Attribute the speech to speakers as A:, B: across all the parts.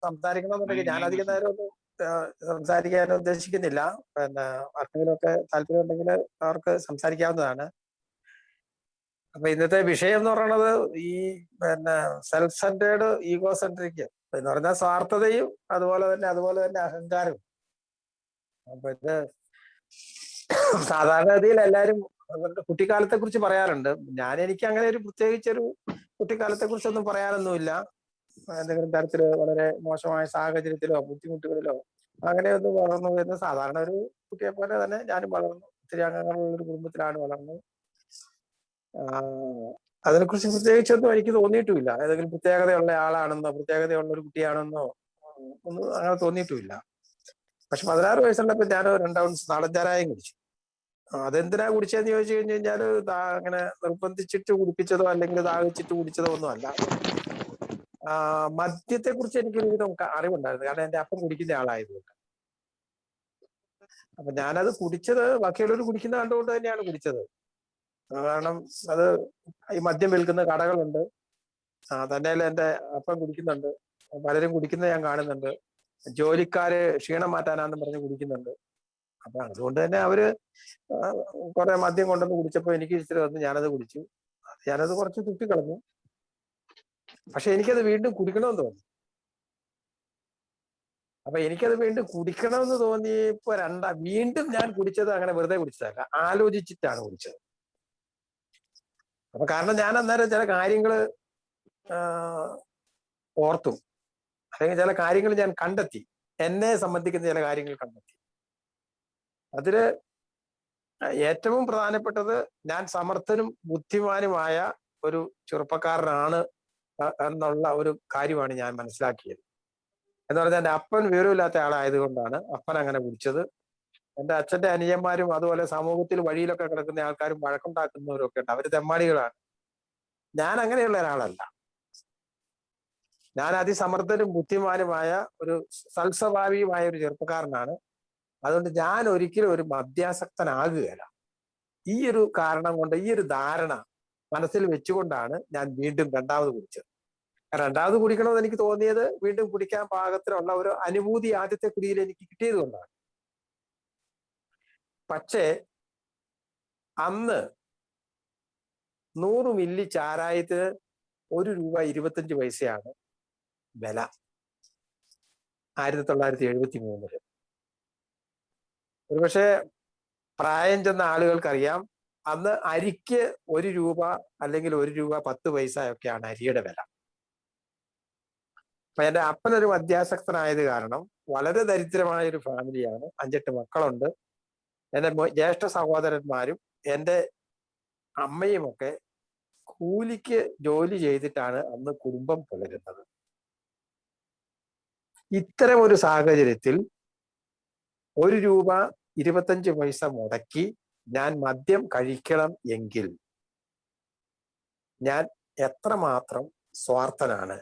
A: സംസാരിക്കണമെന്നുണ്ടെങ്കിൽ ഞാൻ അധികം നേരം ഒന്നും സംസാരിക്കാൻ ഉദ്ദേശിക്കുന്നില്ല. പിന്നെ ആർക്കെങ്കിലുമൊക്കെ താല്പര്യം ഉണ്ടെങ്കിൽ അവർക്ക് സംസാരിക്കാവുന്നതാണ്. അപ്പൊ ഇന്നത്തെ വിഷയം എന്ന് പറയുന്നത് ഈ പിന്നെ സെൽഫ് സെന്റേർഡ് ഈഗോ സെൻട്രിക് എന്ന് പറഞ്ഞാൽ സ്വാർത്ഥതയും അതുപോലെ തന്നെ അഹങ്കാരവും. അപ്പൊ ഇത് സാധാരണഗതിയിൽ എല്ലാവരും അവരുടെ കുട്ടിക്കാലത്തെ കുറിച്ച് പറയാറുണ്ട്. എനിക്ക് അങ്ങനെ ഒരു പ്രത്യേകിച്ചൊരു കുട്ടിക്കാലത്തെ കുറിച്ചൊന്നും പറയാനൊന്നുമില്ല. എന്തെങ്കിലും തരത്തില് വളരെ മോശമായ സാഹചര്യത്തിലോ ബുദ്ധിമുട്ടുകളിലോ അങ്ങനെയൊന്നും വളർന്നു വരുന്ന സാധാരണ ഒരു കുട്ടിയെ പോലെ തന്നെ ഞാനും വളർന്നു. ഒത്തിരി അംഗങ്ങളുള്ള ഒരു കുടുംബത്തിലാണ് വളർന്നത്. അതിനെക്കുറിച്ച് പ്രത്യേകിച്ചൊന്നും എനിക്ക് തോന്നിയിട്ടുമില്ല. ഏതെങ്കിലും പ്രത്യേകതയുള്ള ആളാണെന്നോ പ്രത്യേകതയുള്ള ഒരു കുട്ടിയാണെന്നോ ഒന്നും അങ്ങനെ തോന്നിയിട്ടുമില്ല. പക്ഷെ 16 വയസ്സുള്ളപ്പോൾ ഞാൻ 2 ഔൺസ് നാടൻ ചാരായം കുടിച്ചു. അതെന്തിനാ കുടിച്ചതെന്ന് ചോദിച്ചു കഴിഞ്ഞാൽ അങ്ങനെ നിർബന്ധിച്ചിട്ട് കുടിപ്പിച്ചതോ അല്ലെങ്കിൽ ദാഹിച്ചിട്ട് കുടിച്ചതോ ഒന്നും അല്ല. മദ്യത്തെ കുറിച്ച് എനിക്കൊരു വിധം അറിവുണ്ടായിരുന്നു. കാരണം എന്റെ അപ്പം കുടിക്കുന്ന ആളായതുകൊണ്ട്. അപ്പൊ ഞാനത് കുടിച്ചത് ബാക്കിയുള്ളവർ കുടിക്കുന്ന കണ്ടുകൊണ്ട് തന്നെയാണ് കുടിച്ചത്. കാരണം അത് ഈ മദ്യം വിൽക്കുന്ന കടകളുണ്ട്. തന്നെയല്ല എന്റെ അപ്പം കുടിക്കുന്നുണ്ട്. പലരും കുടിക്കുന്നത് ഞാൻ കാണുന്നുണ്ട്. ജോലിക്കാര് ക്ഷീണം മാറ്റാനാന്ന് പറഞ്ഞ് കുടിക്കുന്നുണ്ട്. അപ്പൊ അതുകൊണ്ട് തന്നെ അവര് കുറെ മദ്യം കൊണ്ടുവന്ന് കുടിച്ചപ്പോ എനിക്ക് ഇച്ചിരി വന്ന് ഞാനത് കുടിച്ചു. ഞാനത് കുറച്ച് തുപ്പിക്കളഞ്ഞു. പക്ഷെ എനിക്കത് വീണ്ടും കുടിക്കണമെന്ന് തോന്നി. അപ്പൊ എനിക്കത് വീണ്ടും കുടിക്കണമെന്ന് തോന്നിയപ്പോ വീണ്ടും ഞാൻ കുടിച്ചത് അങ്ങനെ വെറുതെ കുടിച്ചതല്ല, ആലോചിച്ചിട്ടാണ് കുടിച്ചത്. അപ്പൊ കാരണം ഞാൻ അന്നേരം ചില കാര്യങ്ങള് ഓർത്തു, അല്ലെങ്കിൽ ചില കാര്യങ്ങൾ ഞാൻ കണ്ടെത്തി, എന്നെ സംബന്ധിക്കുന്ന ചില കാര്യങ്ങൾ കണ്ടെത്തി. അതില് ഏറ്റവും പ്രധാനപ്പെട്ടത് ഞാൻ സമർത്ഥനും ബുദ്ധിമാനുമായ ഒരു ചെറുപ്പക്കാരനാണ് എന്നുള്ള ഒരു കാര്യമാണ് ഞാൻ മനസ്സിലാക്കിയത്. എന്ന് പറഞ്ഞാൽ എന്റെ അപ്പൻ വിവരമില്ലാത്ത ആളായതുകൊണ്ടാണ് അപ്പൻ അങ്ങനെ കുടിച്ചത്. എന്റെ അച്ഛന്റെ അനുജന്മാരും അതുപോലെ സമൂഹത്തിൽ വഴിയിലൊക്കെ കിടക്കുന്ന ആൾക്കാരും വഴക്കുണ്ടാക്കുന്നവരും ഒക്കെ ഉണ്ട്. അവര് തെമ്മാടികളാണ്. ഞാൻ അങ്ങനെയുള്ള ഒരാളല്ല. ഞാൻ അതിസമർത്ഥനും ബുദ്ധിമാനുമായ ഒരു സൽസ്വഭാവിയുമായ ഒരു ചെറുപ്പക്കാരനാണ്. അതുകൊണ്ട് ഞാൻ ഒരിക്കലും ഒരു മദ്യാസക്തനാകുകയില്ല. ഈ ഒരു കാരണം കൊണ്ട്, ഈ ഒരു ധാരണ മനസ്സിൽ വെച്ചുകൊണ്ടാണ് ഞാൻ വീണ്ടും രണ്ടാമത് കുടിച്ചത്. രണ്ടാമത് കുടിക്കണമെന്ന് എനിക്ക് തോന്നിയത് വീണ്ടും കുടിക്കാൻ പാകത്തിനുള്ള ഒരു അനുഭൂതി ആദ്യത്തെ കുടിയിൽ എനിക്ക് കിട്ടിയത് കൊണ്ടാണ്. പക്ഷേ അന്ന് 100 മില്ലി ചാരായത്തിന് ₹1.25 വില. 1973. ഒരുപക്ഷെ പ്രായം ചെന്ന ആളുകൾക്കറിയാം, അന്ന് അരിക്ക് ₹1 അല്ലെങ്കിൽ ₹1.10 ഒക്കെയാണ് അരിയുടെ വില. അപ്പൊ എന്റെ അപ്പനൊരു മദ്യാസക്തനായത് കാരണം വളരെ ദരിദ്രമായ ഒരു ഫാമിലിയാണ്. 5-8 മക്കളുണ്ട്. എന്റെ ജ്യേഷ്ഠ സഹോദരന്മാരും എന്റെ അമ്മയും ഒക്കെ കൂലിക്ക് ജോലി ചെയ്തിട്ടാണ് അന്ന് കുടുംബം പുലരുന്നത്. ഇത്തരം ഒരു സാഹചര്യത്തിൽ ₹1.25 മുടക്കി ഞാൻ മദ്യം കഴിക്കണം എങ്കിൽ ഞാൻ എത്രമാത്രം സ്വാർത്ഥനാണ്.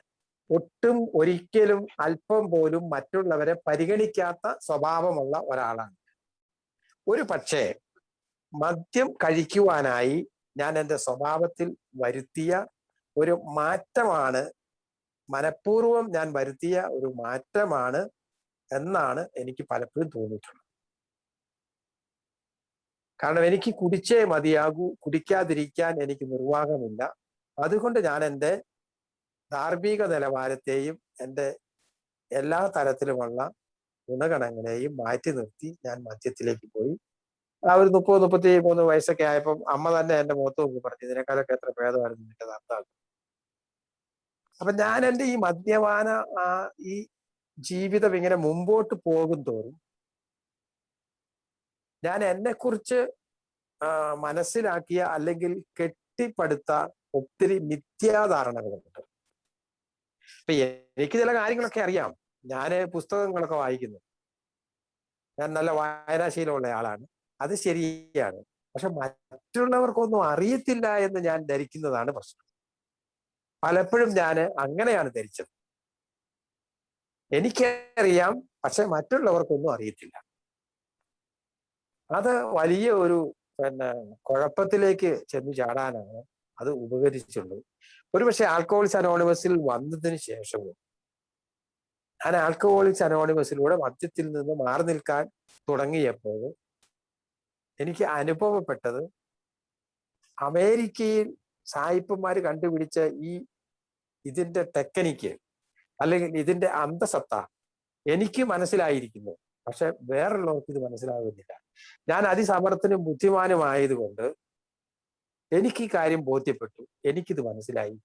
A: ഒരിക്കലും അല്പം പോലും മറ്റുള്ളവരെ പരിഗണിക്കാത്ത സ്വഭാവമുള്ള ഒരാളാണ്. ഒരു പക്ഷേ മദ്യം കഴിക്കുവാനായി ഞാൻ എൻ്റെ സ്വഭാവത്തിൽ വരുത്തിയ ഒരു മാറ്റമാണ്, മനഃപൂർവ്വം ഞാൻ വരുത്തിയ ഒരു മാറ്റമാണ് എന്നാണ് എനിക്ക് പലപ്പോഴും തോന്നിയിട്ടുള്ളത്. കാരണം എനിക്ക് കുടിച്ചേ മതിയാകൂ, കുടിക്കാതിരിക്കാൻ എനിക്ക് നിർവാഹമില്ല. അതുകൊണ്ട് ഞാൻ എൻ്റെ ധാർമ്മിക നിലവാരത്തെയും എൻ്റെ എല്ലാ തരത്തിലുമുള്ള ഗുണഗണങ്ങളെയും മാറ്റി നിർത്തി ഞാൻ മദ്യത്തിലേക്ക് പോയി. ആ ഒരു 30-33 വയസ്സൊക്കെ ആയപ്പം അമ്മ തന്നെ എൻ്റെ മുഖത്ത് നോക്കി പറഞ്ഞു, ഇതിനേക്കാളൊക്കെ എത്ര ഭേദമായിരുന്നു നിന്റെ ഭർത്താവ്. അപ്പൊ ഞാൻ എൻ്റെ ഈ മദ്യപാന ഈ ജീവിതം ഇങ്ങനെ മുമ്പോട്ട് പോകും തോറും ഞാൻ എന്നെക്കുറിച്ച് മനസ്സിലാക്കിയ അല്ലെങ്കിൽ കെട്ടിപ്പടുത്ത ഒത്തിരി മിഥ്യാധാരണകളുണ്ട്. ഇപ്പൊ എനിക്ക് ചില കാര്യങ്ങളൊക്കെ അറിയാം. ഞാൻ പുസ്തകങ്ങളൊക്കെ വായിക്കുന്നു. ഞാൻ നല്ല വായനാശീലമുള്ള ആളാണ്. അത് ശരിയാണ്. പക്ഷെ മറ്റുള്ളവർക്കൊന്നും അറിയത്തില്ല എന്ന് ഞാൻ ധരിക്കുന്നതാണ് പ്രശ്നം. പലപ്പോഴും ഞാൻ അങ്ങനെയാണ് ധരിച്ചത്. എനിക്കറിയാം, പക്ഷെ മറ്റുള്ളവർക്കൊന്നും അറിയത്തില്ല. അത് വലിയ ഒരു കുഴപ്പത്തിലേക്ക് ചെന്ന് ചാടാനാണ് അത് ഉപകരിച്ചുള്ളൂ. ഒരുപക്ഷെ ആൽക്കഹോളിക്സ് അനോണിമസിൽ വന്നതിന് ശേഷവും ഞാൻ ആൽക്കഹോളിക്സ് അനോണിമസിലൂടെ മദ്യത്തിൽ നിന്ന് മാറി നിൽക്കാൻ തുടങ്ങിയപ്പോൾ എനിക്ക് അനുഭവപ്പെട്ടത് അമേരിക്കയിൽ സായിപ്പന്മാര് കണ്ടുപിടിച്ച ഇതിന്റെ ടെക്നിക്ക് അല്ലെങ്കിൽ ഇതിന്റെ അന്തസത്ത എനിക്ക് മനസ്സിലായിരിക്കുന്നു, പക്ഷെ വേറുള്ളവർക്ക് ഇത് മനസ്സിലാകുന്നില്ല. ഞാൻ അതിസമർത്ഥനും ബുദ്ധിമാനുമായതുകൊണ്ട് എനിക്ക് ഈ കാര്യം ബോധ്യപ്പെട്ടു, എനിക്കിത് മനസ്സിലായി.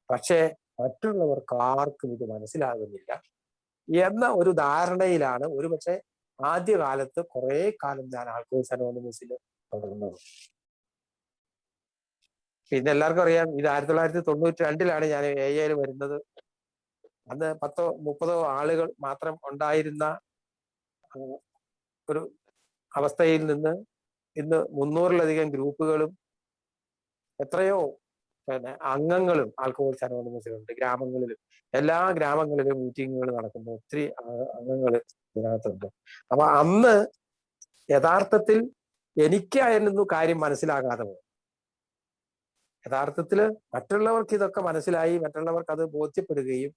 A: പക്ഷേ മറ്റുള്ളവർക്ക് ആർക്കും ഇത് മനസ്സിലാകുന്നില്ല എന്ന ഒരു ധാരണയിലാണ് ഒരുപക്ഷെ ആദ്യകാലത്ത് കുറെ കാലം ഞാൻ ആൽക്കഹോളിക്സ് അനോണിമസിൽ തുടർന്നത്. പിന്നെ എല്ലാവർക്കും അറിയാം, ഇത് 1992 ഞാൻ AA വരുന്നത്. അന്ന് 10-30 ആളുകൾ മാത്രം ഉണ്ടായിരുന്ന ഒരു അവസ്ഥയിൽ നിന്ന് ഇന്ന് 300-ലധികം ഗ്രൂപ്പുകളും എത്രയോ അംഗങ്ങളും ആൽക്കഹോളിക്സ് അനോണിമസിലുണ്ട്. ഗ്രാമങ്ങളിലും എല്ലാ ഗ്രാമങ്ങളിലും മീറ്റിങ്ങുകൾ നടക്കുന്നു, ഒത്തിരി അംഗങ്ങൾ ഇതിനകത്തുണ്ട്. അപ്പൊ അന്ന് യഥാർത്ഥത്തിൽ എനിക്കായിരുന്നു കാര്യം മനസ്സിലാകാതെ പോയി. യഥാർത്ഥത്തില് മറ്റുള്ളവർക്ക് ഇതൊക്കെ മനസ്സിലായി, മറ്റുള്ളവർക്ക് അത് ബോധ്യപ്പെടുകയും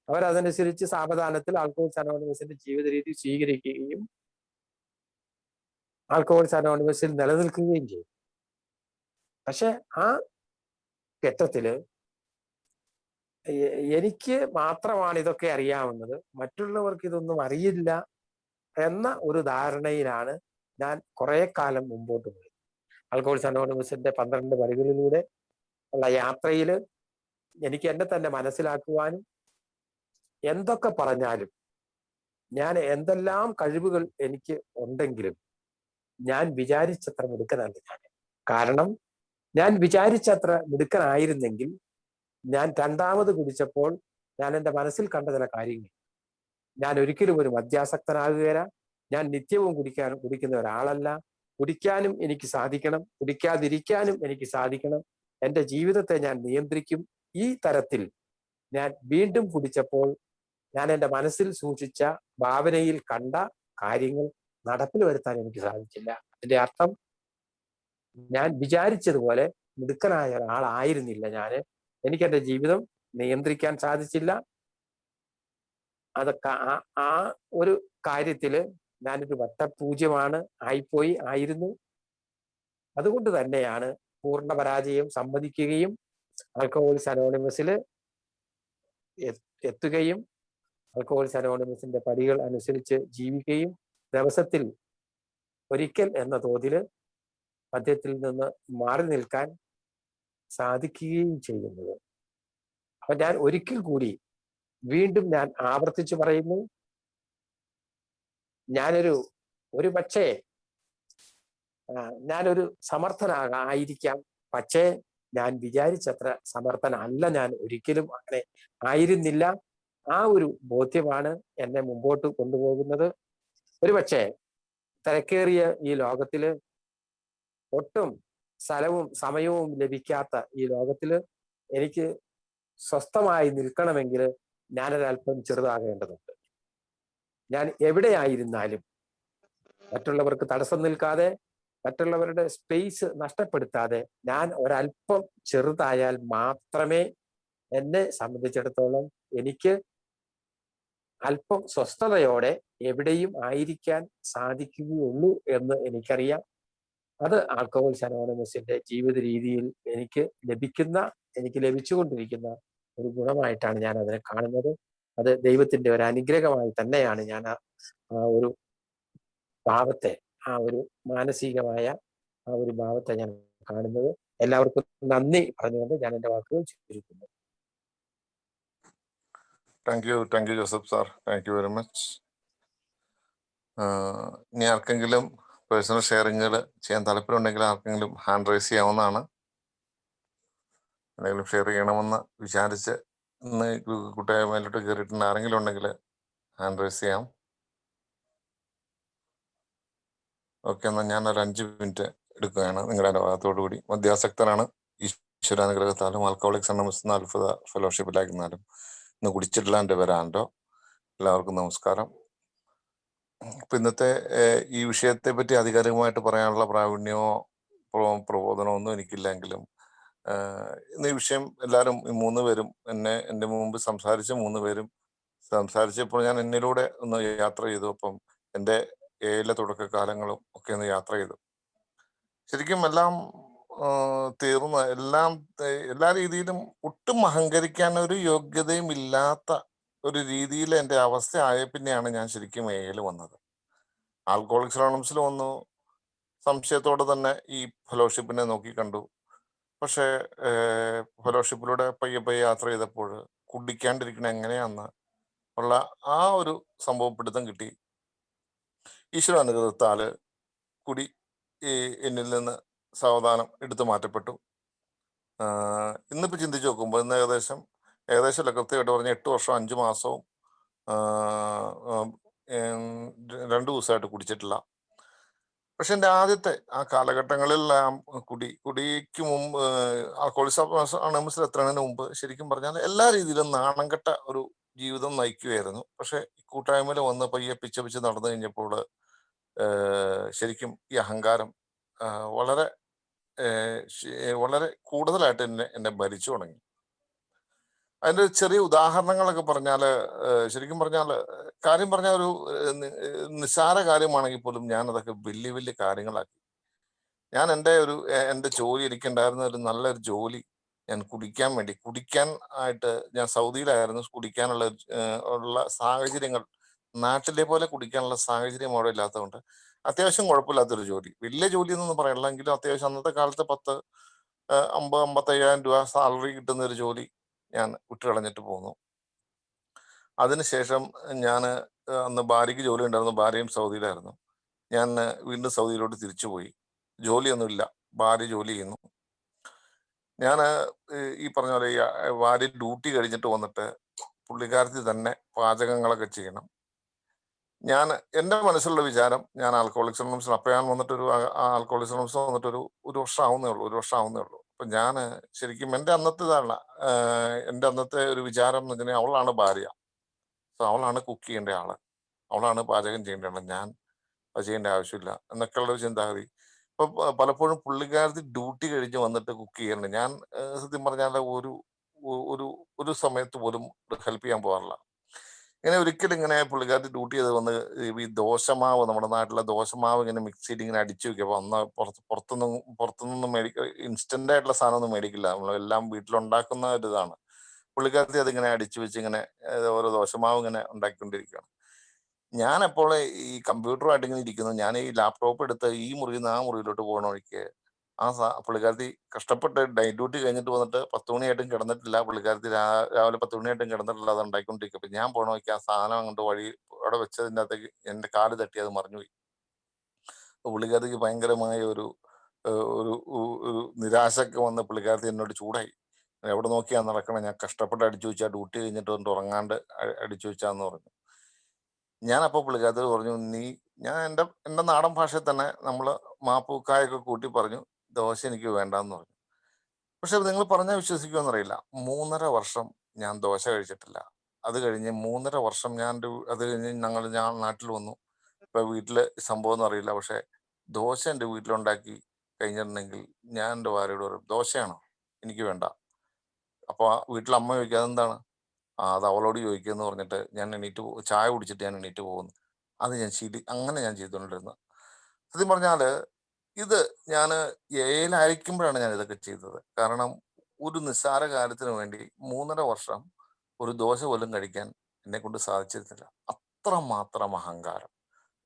A: അവരതനുസരിച്ച് സാവധാനത്തിൽ ആൽക്കഹോളിക്സ് അനോണിമസിന്റെ ജീവിത രീതി സ്വീകരിക്കുകയും ആൽക്കഹോളിക്സ് അനോണിമസിൽ നിലനിൽക്കുകയും ചെയ്യും. പക്ഷെ ആ ഘട്ടത്തില് എനിക്ക് മാത്രമാണ് ഇതൊക്കെ അറിയാവുന്നത്, മറ്റുള്ളവർക്ക് ഇതൊന്നും അറിയില്ല എന്ന ഒരു ധാരണയിലാണ് ഞാൻ കുറെ കാലം മുമ്പോട്ട് പോയി. ആൽക്കഹോളിക്സ് അനോണിമസിന്റെ 12 പടികളിലൂടെ ഉള്ള യാത്രയിൽ എനിക്ക് എന്നെ തന്നെ മനസ്സിലാക്കുവാനും, എന്തൊക്കെ പറഞ്ഞാലും ഞാൻ എന്തെല്ലാം കഴിവുകൾ എനിക്ക് ഉണ്ടെങ്കിലും ഞാൻ വിചാരിച്ചത്ര മിടുക്കനല്ല ഞാൻ. കാരണം ഞാൻ വിചാരിച്ചത്ര മിടുക്കനായിരുന്നെങ്കിൽ ഞാൻ രണ്ടാമത് കുടിച്ചപ്പോൾ ഞാൻ എൻ്റെ മനസ്സിൽ കണ്ട ചില കാര്യങ്ങൾ, ഞാൻ ഒരിക്കലും ഒരു മദ്യാസക്തനാകുകയില്ല, ഞാൻ നിത്യവും കുടിക്കുന്ന ഒരാളല്ല, കുടിക്കാനും എനിക്ക് സാധിക്കണം, കുടിക്കാതിരിക്കാനും എനിക്ക് സാധിക്കണം, എൻ്റെ ജീവിതത്തെ ഞാൻ നിയന്ത്രിക്കും. ഈ തരത്തിൽ ഞാൻ വീണ്ടും കുടിച്ചപ്പോൾ ഞാൻ എൻ്റെ മനസ്സിൽ സൂക്ഷിച്ച ഭാവനയിൽ കണ്ട കാര്യങ്ങൾ നടപ്പിൽ വരുത്താൻ എനിക്ക് സാധിച്ചില്ല. അതിന്റെ അർത്ഥം ഞാൻ വിചാരിച്ചതുപോലെ മിടുക്കനായ ഒരാളായിരുന്നില്ല ഞാൻ. എനിക്ക് എൻ്റെ ജീവിതം നിയന്ത്രിക്കാൻ സാധിച്ചില്ല. അതൊക്കെ ആ ഒരു കാര്യത്തില് ഞാനൊരു വട്ടപൂജ്യമാണ് ആയിരുന്നു. അതുകൊണ്ട് തന്നെയാണ് പൂർണ്ണ പരാജയം സമ്മതിക്കുകയും ആൽക്കഹോളിക്സ് അനോണിമസിൽ എത്തുകയും ആൽക്കഹോളിക്സ് അനോണിമസിന്റെ പടികൾ അനുസരിച്ച് ജീവിക്കുകയും ദിവസത്തിൽ ഒരിക്കൽ എന്ന തോതിൽ മദ്യത്തിൽ നിന്ന് മാറി നിൽക്കാൻ സാധിക്കുകയും ചെയ്യുന്നത്. അപ്പൊ ഞാൻ ഒരിക്കൽ കൂടി വീണ്ടും ഞാൻ ആവർത്തിച്ചു പറയുന്നു, ഒരു പക്ഷേ ഞാനൊരു സമർത്ഥനായിരിക്കാം, പക്ഷേ ഞാൻ വിചാരിച്ചത്ര സമർത്ഥനല്ല ഞാൻ. ഒരിക്കലും അങ്ങനെ ആയിരുന്നില്ല. ആ ഒരു ബോധ്യമാണ് എന്നെ മുമ്പോട്ട് കൊണ്ടുപോകുന്നത്. ഒരുപക്ഷെ തിരക്കേറിയ ഈ ലോകത്തില്, ഒട്ടും സ്ഥലവും സമയവും ലഭിക്കാത്ത ഈ ലോകത്തില് എനിക്ക് സ്വസ്ഥമായി നിൽക്കണമെങ്കിൽ ഞാനൊരല്പം ചെറുതാകേണ്ടതുണ്ട്. ഞാൻ എവിടെയായിരുന്നാലും മറ്റുള്ളവർക്ക് തടസ്സം നിൽക്കാതെ, മറ്റുള്ളവരുടെ സ്പേസ് നഷ്ടപ്പെടുത്താതെ ഞാൻ ഒരല്പം ചെറുതായാൽ മാത്രമേ എന്നെ സംബന്ധിച്ചിടത്തോളം എനിക്ക് അല്പം സ്വസ്ഥതയോടെ എവിടെയും ആയിരിക്കാൻ സാധിക്കുകയുള്ളൂ എന്ന് എനിക്കറിയാം. അത് ആൽക്കഹോളിക്സ് അനോണിമസിന്റെ ജീവിത രീതിയിൽ എനിക്ക് ലഭിച്ചുകൊണ്ടിരിക്കുന്ന ഒരു ഗുണമായിട്ടാണ് ഞാൻ അതിനെ കാണുന്നത്. അത് ദൈവത്തിന്റെ ഒരു അനുഗ്രഹമായി തന്നെയാണ് ഞാൻ ആ ഒരു ഭാവത്തെ, ആ ഒരു മാനസികമായ ആ ഒരു ഭാവത്തെ ഞാൻ കാണുന്നത്. എല്ലാവർക്കും നന്ദി പറഞ്ഞുകൊണ്ട് ഞാൻ എൻ്റെ വാക്കുകൾ ചുരുക്കുന്നു.
B: Thank you Joseph sir, thank you very much. ഇനി ആർക്കെങ്കിലും പേഴ്സണൽ ഷെയറിങ്ങുകൾ ചെയ്യാൻ താല്പര്യമുണ്ടെങ്കിൽ ആർക്കെങ്കിലും ഹാൻഡ് റൈസ് ചെയ്യാവുന്നതാണ്. എന്തെങ്കിലും ഷെയർ ചെയ്യണമെന്ന് വിചാരിച്ച് ഇന്ന് കൂട്ടായ്മയിലോട്ട് കയറിയിട്ടുണ്ട് ആരെങ്കിലും ഉണ്ടെങ്കിൽ ഹാൻഡ് റൈസ് ചെയ്യാം. ഓക്കെ, എന്നാൽ ഞാൻ ഒരു 5 മിനിറ്റ് എടുക്കുകയാണ് നിങ്ങളുടെ ഭാഗത്തോടു കൂടി. മദ്യാസക്തനാണ്, ഈശ്വരാനുഗ്രഹത്താലും ആൽക്കഹോളിക്സ് അനോണിമസ് അത്ഭുത ഫെലോഷിപ്പിലായിരുന്നാലും ഇന്ന് കുടിച്ചിട്ടില്ല എൻ്റെ പേരാൻഡോ. എല്ലാവർക്കും നമസ്കാരം. ഇപ്പം ഇന്നത്തെ ഈ വിഷയത്തെ പറ്റി ആധികാരികമായിട്ട് പറയാനുള്ള പ്രാവീണ്യമോ പ്രബോധനമോ ഒന്നും എനിക്കില്ലെങ്കിലും ഇന്ന് ഈ വിഷയം എല്ലാവരും ഈ 3 പേരും എൻ്റെ മുമ്പ് സംസാരിച്ച 3 പേരും സംസാരിച്ചപ്പോൾ ഞാൻ എന്നിലൂടെ ഒന്ന് യാത്ര ചെയ്തു. അപ്പം എൻ്റെ എയിലെ തുടക്കകാലങ്ങളും ഒക്കെ ഒന്ന് യാത്ര ചെയ്തു. ശരിക്കും എല്ലാം തീർന്ന് എല്ലാം എല്ലാ രീതിയിലും ഒട്ടും അഹങ്കരിക്കാൻ ഒരു യോഗ്യതയും ഇല്ലാത്ത ഒരു രീതിയിൽ എൻ്റെ അവസ്ഥ ആയ പിന്നെയാണ് ഞാൻ ശരിക്കും എയിൽ വന്നത്. ആൽക്കഹോളിക്സ് അനോണിമസിൽ വന്നു. സംശയത്തോടെ തന്നെ ഈ ഫെലോഷിപ്പിനെ നോക്കി കണ്ടു. പക്ഷേ ഫെലോഷിപ്പിലൂടെ പയ്യെ പയ്യെ യാത്ര ചെയ്തപ്പോൾ കുടിക്കാണ്ടിരിക്കണ എങ്ങനെയാന്ന് ഉള്ള ആ ഒരു സംഭവം പിടുത്തം കിട്ടി. ഈശ്വര അനുഗ്രഹത്താല് കുടി ഈ എന്നിൽ നിന്ന് സാവധാനം എടുത്തു മാറ്റപ്പെട്ടു. ഇന്നിപ്പോൾ ചിന്തിച്ച് നോക്കുമ്പോൾ ഇന്ന് ഏകദേശമല്ല, കൃത്യമായിട്ട് പറഞ്ഞ 8 വർഷം 5 മാസവും 2 ദിവസമായിട്ട് കുടിച്ചിട്ടില്ല. പക്ഷെ എൻ്റെ ആദ്യത്തെ ആ കാലഘട്ടങ്ങളിലെല്ലാം കുടിക്ക് മുമ്പ് ആൽക്കഹോളിക്സ് അനോണിമസിൽ എത്തുന്നതിന് മുമ്പ് ശരിക്കും പറഞ്ഞാൽ എല്ലാ രീതിയിലും നാണം കെട്ട ഒരു ജീവിതം നയിക്കുമായിരുന്നു. പക്ഷെ ഈ കൂട്ടായ്മയിൽ വന്ന് പയ്യെ പിച്ച നടന്നു കഴിഞ്ഞപ്പോൾ ശരിക്കും ഈ അഹങ്കാരം വളരെ വളരെ കൂടുതലായിട്ട് എന്നെ ഭരിച്ചു തുടങ്ങി. അതിന്റെ ചെറിയ ഉദാഹരണങ്ങളൊക്കെ പറഞ്ഞാൽ ശരിക്കും പറഞ്ഞാൽ കാര്യം പറഞ്ഞാൽ ഒരു നിസ്സാര കാര്യമാണെങ്കിൽ പോലും ഞാൻ അതൊക്കെ വലിയ വലിയ കാര്യങ്ങളാക്കി. ഞാൻ എൻ്റെ ജോലി, എനിക്കുണ്ടായിരുന്ന ഒരു നല്ലൊരു ജോലി ഞാൻ കുടിക്കാൻ ആയിട്ട് ഞാൻ സൗദിയിലായിരുന്നു. കുടിക്കാനുള്ള ഉള്ള സാഹചര്യങ്ങൾ നാട്ടിലെ പോലെ കുടിക്കാനുള്ള സാഹചര്യം അവിടെ ഇല്ലാത്തതുകൊണ്ട് അത്യാവശ്യം കുഴപ്പമില്ലാത്തൊരു ജോലി, വലിയ ജോലി എന്നൊന്നും പറയണില്ല, എങ്കിലും അത്യാവശ്യം അന്നത്തെ കാലത്ത് 50-55,000 രൂപ സാലറി കിട്ടുന്ന ഒരു ജോലി ഞാൻ വിട്ടുകളഞ്ഞിട്ട് പോന്നു. അതിനുശേഷം ഞാൻ അന്ന് ഭാര്യയ്ക്ക് ജോലി ഉണ്ടായിരുന്നു. ഭാര്യയും സൗദിയിലായിരുന്നു. ഞാൻ വീണ്ടും സൗദിയിലോട്ട് തിരിച്ചുപോയി. ജോലിയൊന്നുമില്ല, ഭാര്യ ജോലി ചെയ്യുന്നു. ഞാൻ ഈ പറഞ്ഞ പോലെ ഭാര്യ ഡ്യൂട്ടി കഴിഞ്ഞിട്ട് വന്നിട്ട് പുള്ളിക്കാരത്തി തന്നെ പാചകങ്ങളൊക്കെ ചെയ്യണം. എൻ്റെ മനസ്സിലുള്ള വിചാരം, ഞാൻ ആൽക്കഹോളിക്സ് അനോണിമസിൽ അപ്പം ഞാൻ വന്നിട്ടൊരു ആൽക്കഹോളിക്സ് അനോണിമസ് വന്നിട്ടൊരു ഒരു വർഷം ആവുന്നേ ഉള്ളൂ. അപ്പം ഞാൻ ശരിക്കും എൻ്റെ അന്നത്തെ ഒരു വിചാരം എന്ന് വെച്ചാൽ അവളാണ് ഭാര്യ, സോ അവളാണ് കുക്ക് ചെയ്യേണ്ട ആള്, അവളാണ് പാചകം ചെയ്യേണ്ട ആള്, ഞാൻ അത് ചെയ്യേണ്ട ആവശ്യമില്ല എന്നൊക്കെയുള്ള ഒരു ചിന്താഗതി. അപ്പൊ പലപ്പോഴും പുള്ളിക്കാരത്തി ഡ്യൂട്ടി കഴിഞ്ഞ് വന്നിട്ട് കുക്ക് ചെയ്യണം. ഞാൻ സത്യം പറഞ്ഞാൽ ഒരു ഒരു സമയത്ത് പോലും ഹെൽപ്പ് ചെയ്യാൻ പോകാറില്ല. ഇങ്ങനെ ഒരിക്കലും ഇങ്ങനെ പുള്ളിക്കാരത്തി ഡ്യൂട്ടി ചെയ്ത് വന്ന് ഈ ദോശമാവ്, നമ്മുടെ നാട്ടിലെ ദോശമാവ് ഇങ്ങനെ മിക്സിയിൽ ഇങ്ങനെ അടിച്ചു വെക്കുക. അപ്പൊ അന്ന് പുറത്തുനിന്നും ഇൻസ്റ്റന്റ് ആയിട്ടുള്ള സാധനം ഒന്നും മേടിക്കില്ല, നമ്മളെല്ലാം വീട്ടിലുണ്ടാക്കുന്ന ഒരു ഇതാണ്. പുള്ളിക്കാരത്തി അതിങ്ങനെ അടിച്ചു വെച്ച് ഇങ്ങനെ ഓരോ ദോശമാവ് ഇങ്ങനെ ഉണ്ടാക്കിക്കൊണ്ടിരിക്കുകയാണ്. ഞാൻ അപ്പോൾ ഈ കമ്പ്യൂട്ടറുമായിട്ട് ഇങ്ങനെ ഇരിക്കുന്നു. ഞാൻ ഈ ലാപ്ടോപ്പ് എടുത്ത് ഈ മുറിയിൽ നിന്ന് ആ മുറിയിലോട്ട് പോകണ വഴിക്ക് പുള്ളിക്കാരത്തി കഷ്ടപ്പെട്ട് നൈറ്റ് ഡ്യൂട്ടി കഴിഞ്ഞിട്ട് വന്നിട്ട് 10 മണിയായിട്ടും കിടന്നിട്ടില്ല. പുള്ളിക്കാരത്തി രാവിലെ 10 മണിയായിട്ടും കിടന്നിട്ടില്ല, അത് ഉണ്ടായിക്കൊണ്ടിരിക്കും. അപ്പൊ ഞാൻ പോകണ വഴിക്ക് ആ സാധനം അങ്ങോട്ട് അവിടെ വെച്ചതിൻ്റെ അകത്തേക്ക് എൻ്റെ കാല് തട്ടി അത് മറിഞ്ഞുപോയി. പുള്ളിക്കാരത്തിക്ക് ഭയങ്കരമായ ഒരു ഒരു ഒരു നിരാശയൊക്കെ വന്ന് പുള്ളിക്കാരത്തി എന്നോട് ചൂടായി. എവിടെ നോക്കിയാ നടക്കണം, ഞാൻ കഷ്ടപ്പെട്ട് അടിച്ചു വെച്ചാൽ ഡ്യൂട്ടി കഴിഞ്ഞിട്ട് വന്നിട്ട് ഉറങ്ങാണ്ട് അടിച്ചു വെച്ചാന്ന് പറഞ്ഞു. ഞാനപ്പോൾ പുള്ളിക്കാരത്തോട് പറഞ്ഞു, ഞാൻ എൻ്റെ നാടൻ ഭാഷയിൽ തന്നെ നമ്മൾ മാപ്പൂക്കായൊക്കെ കൂട്ടി പറഞ്ഞു, ദോശ എനിക്ക് വേണ്ടാന്ന് പറഞ്ഞു. പക്ഷെ നിങ്ങൾ പറഞ്ഞാൽ വിശ്വസിക്കുമെന്നറിയില്ല, 3.5 വർഷം ഞാൻ ദോശ കഴിച്ചിട്ടില്ല. അത് കഴിഞ്ഞ് 3.5 വർഷം അത് കഴിഞ്ഞ് ഞാൻ നാട്ടിൽ വന്നു. ഇപ്പൊ വീട്ടില് സംഭവം ഒന്നും അറിയില്ല, പക്ഷെ ദോശ എൻ്റെ വീട്ടിലുണ്ടാക്കി കഴിഞ്ഞിട്ടുണ്ടെങ്കിൽ ഞാൻ എൻ്റെ ഭാര്യയോട് പറയും, ദോശയാണോ, എനിക്ക് വേണ്ട. അപ്പൊ വീട്ടിൽ അമ്മ ചോദിക്കുക, അതെന്താണ്? അത് അവളോട് ചോദിക്കുമെന്ന് പറഞ്ഞിട്ട് ഞാൻ ചായ കുടിച്ചിട്ട് ഞാൻ എണീറ്റ് പോകുന്നു. അത് അങ്ങനെ ഞാൻ ചെയ്തുകൊണ്ടിരുന്നത്. സത്യം പറഞ്ഞാൽ ഇത് ഞാൻ എയിലായിരിക്കുമ്പോഴാണ് ഞാൻ ഇതൊക്കെ ചെയ്തത്. കാരണം ഒരു നിസ്സാര കാര്യത്തിന് വേണ്ടി 3.5 വർഷം ഒരു ദോശ പോലും കഴിക്കാൻ എന്നെ കൊണ്ട് സാധിച്ചിരുന്നില്ല. അത്രമാത്രം അഹങ്കാരം.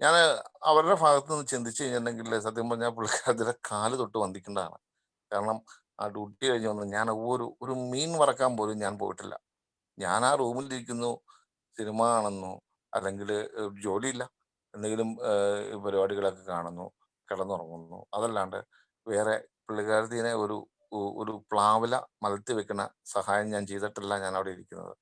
B: ഞാൻ അവരുടെ ഭാഗത്ത് നിന്ന് ചിന്തിച്ചു കഴിഞ്ഞിട്ടുണ്ടെങ്കിൽ സത്യം പറഞ്ഞാൽ പുള്ളിക്കാരത്തിയുടെ കാല് തൊട്ട് വന്ദിക്കേണ്ടതാണ്. കാരണം ആ ഡ്യൂട്ടി കഴിഞ്ഞ് വന്ന് ഞാൻ ഒരു മീൻ വറക്കാൻ പോലും ഞാൻ പോയിട്ടില്ല. ഞാൻ ആ റൂമിലിരിക്കുന്നു, സിനിമ കാണുന്നു, അല്ലെങ്കിൽ ജോലിയില്ല, എന്തെങ്കിലും പരിപാടികളൊക്കെ കാണുന്നു, കിടന്നുറങ്ങുന്നു. അതല്ലാണ്ട് വേറെ പുള്ളിക്കാരത്തിനെ ഒരു പ്ലാവില മലർത്തി വെക്കുന്ന സഹായം ഞാൻ ചെയ്തിട്ടില്ല. ഞാൻ അവിടെ ഇരിക്കുന്നത്,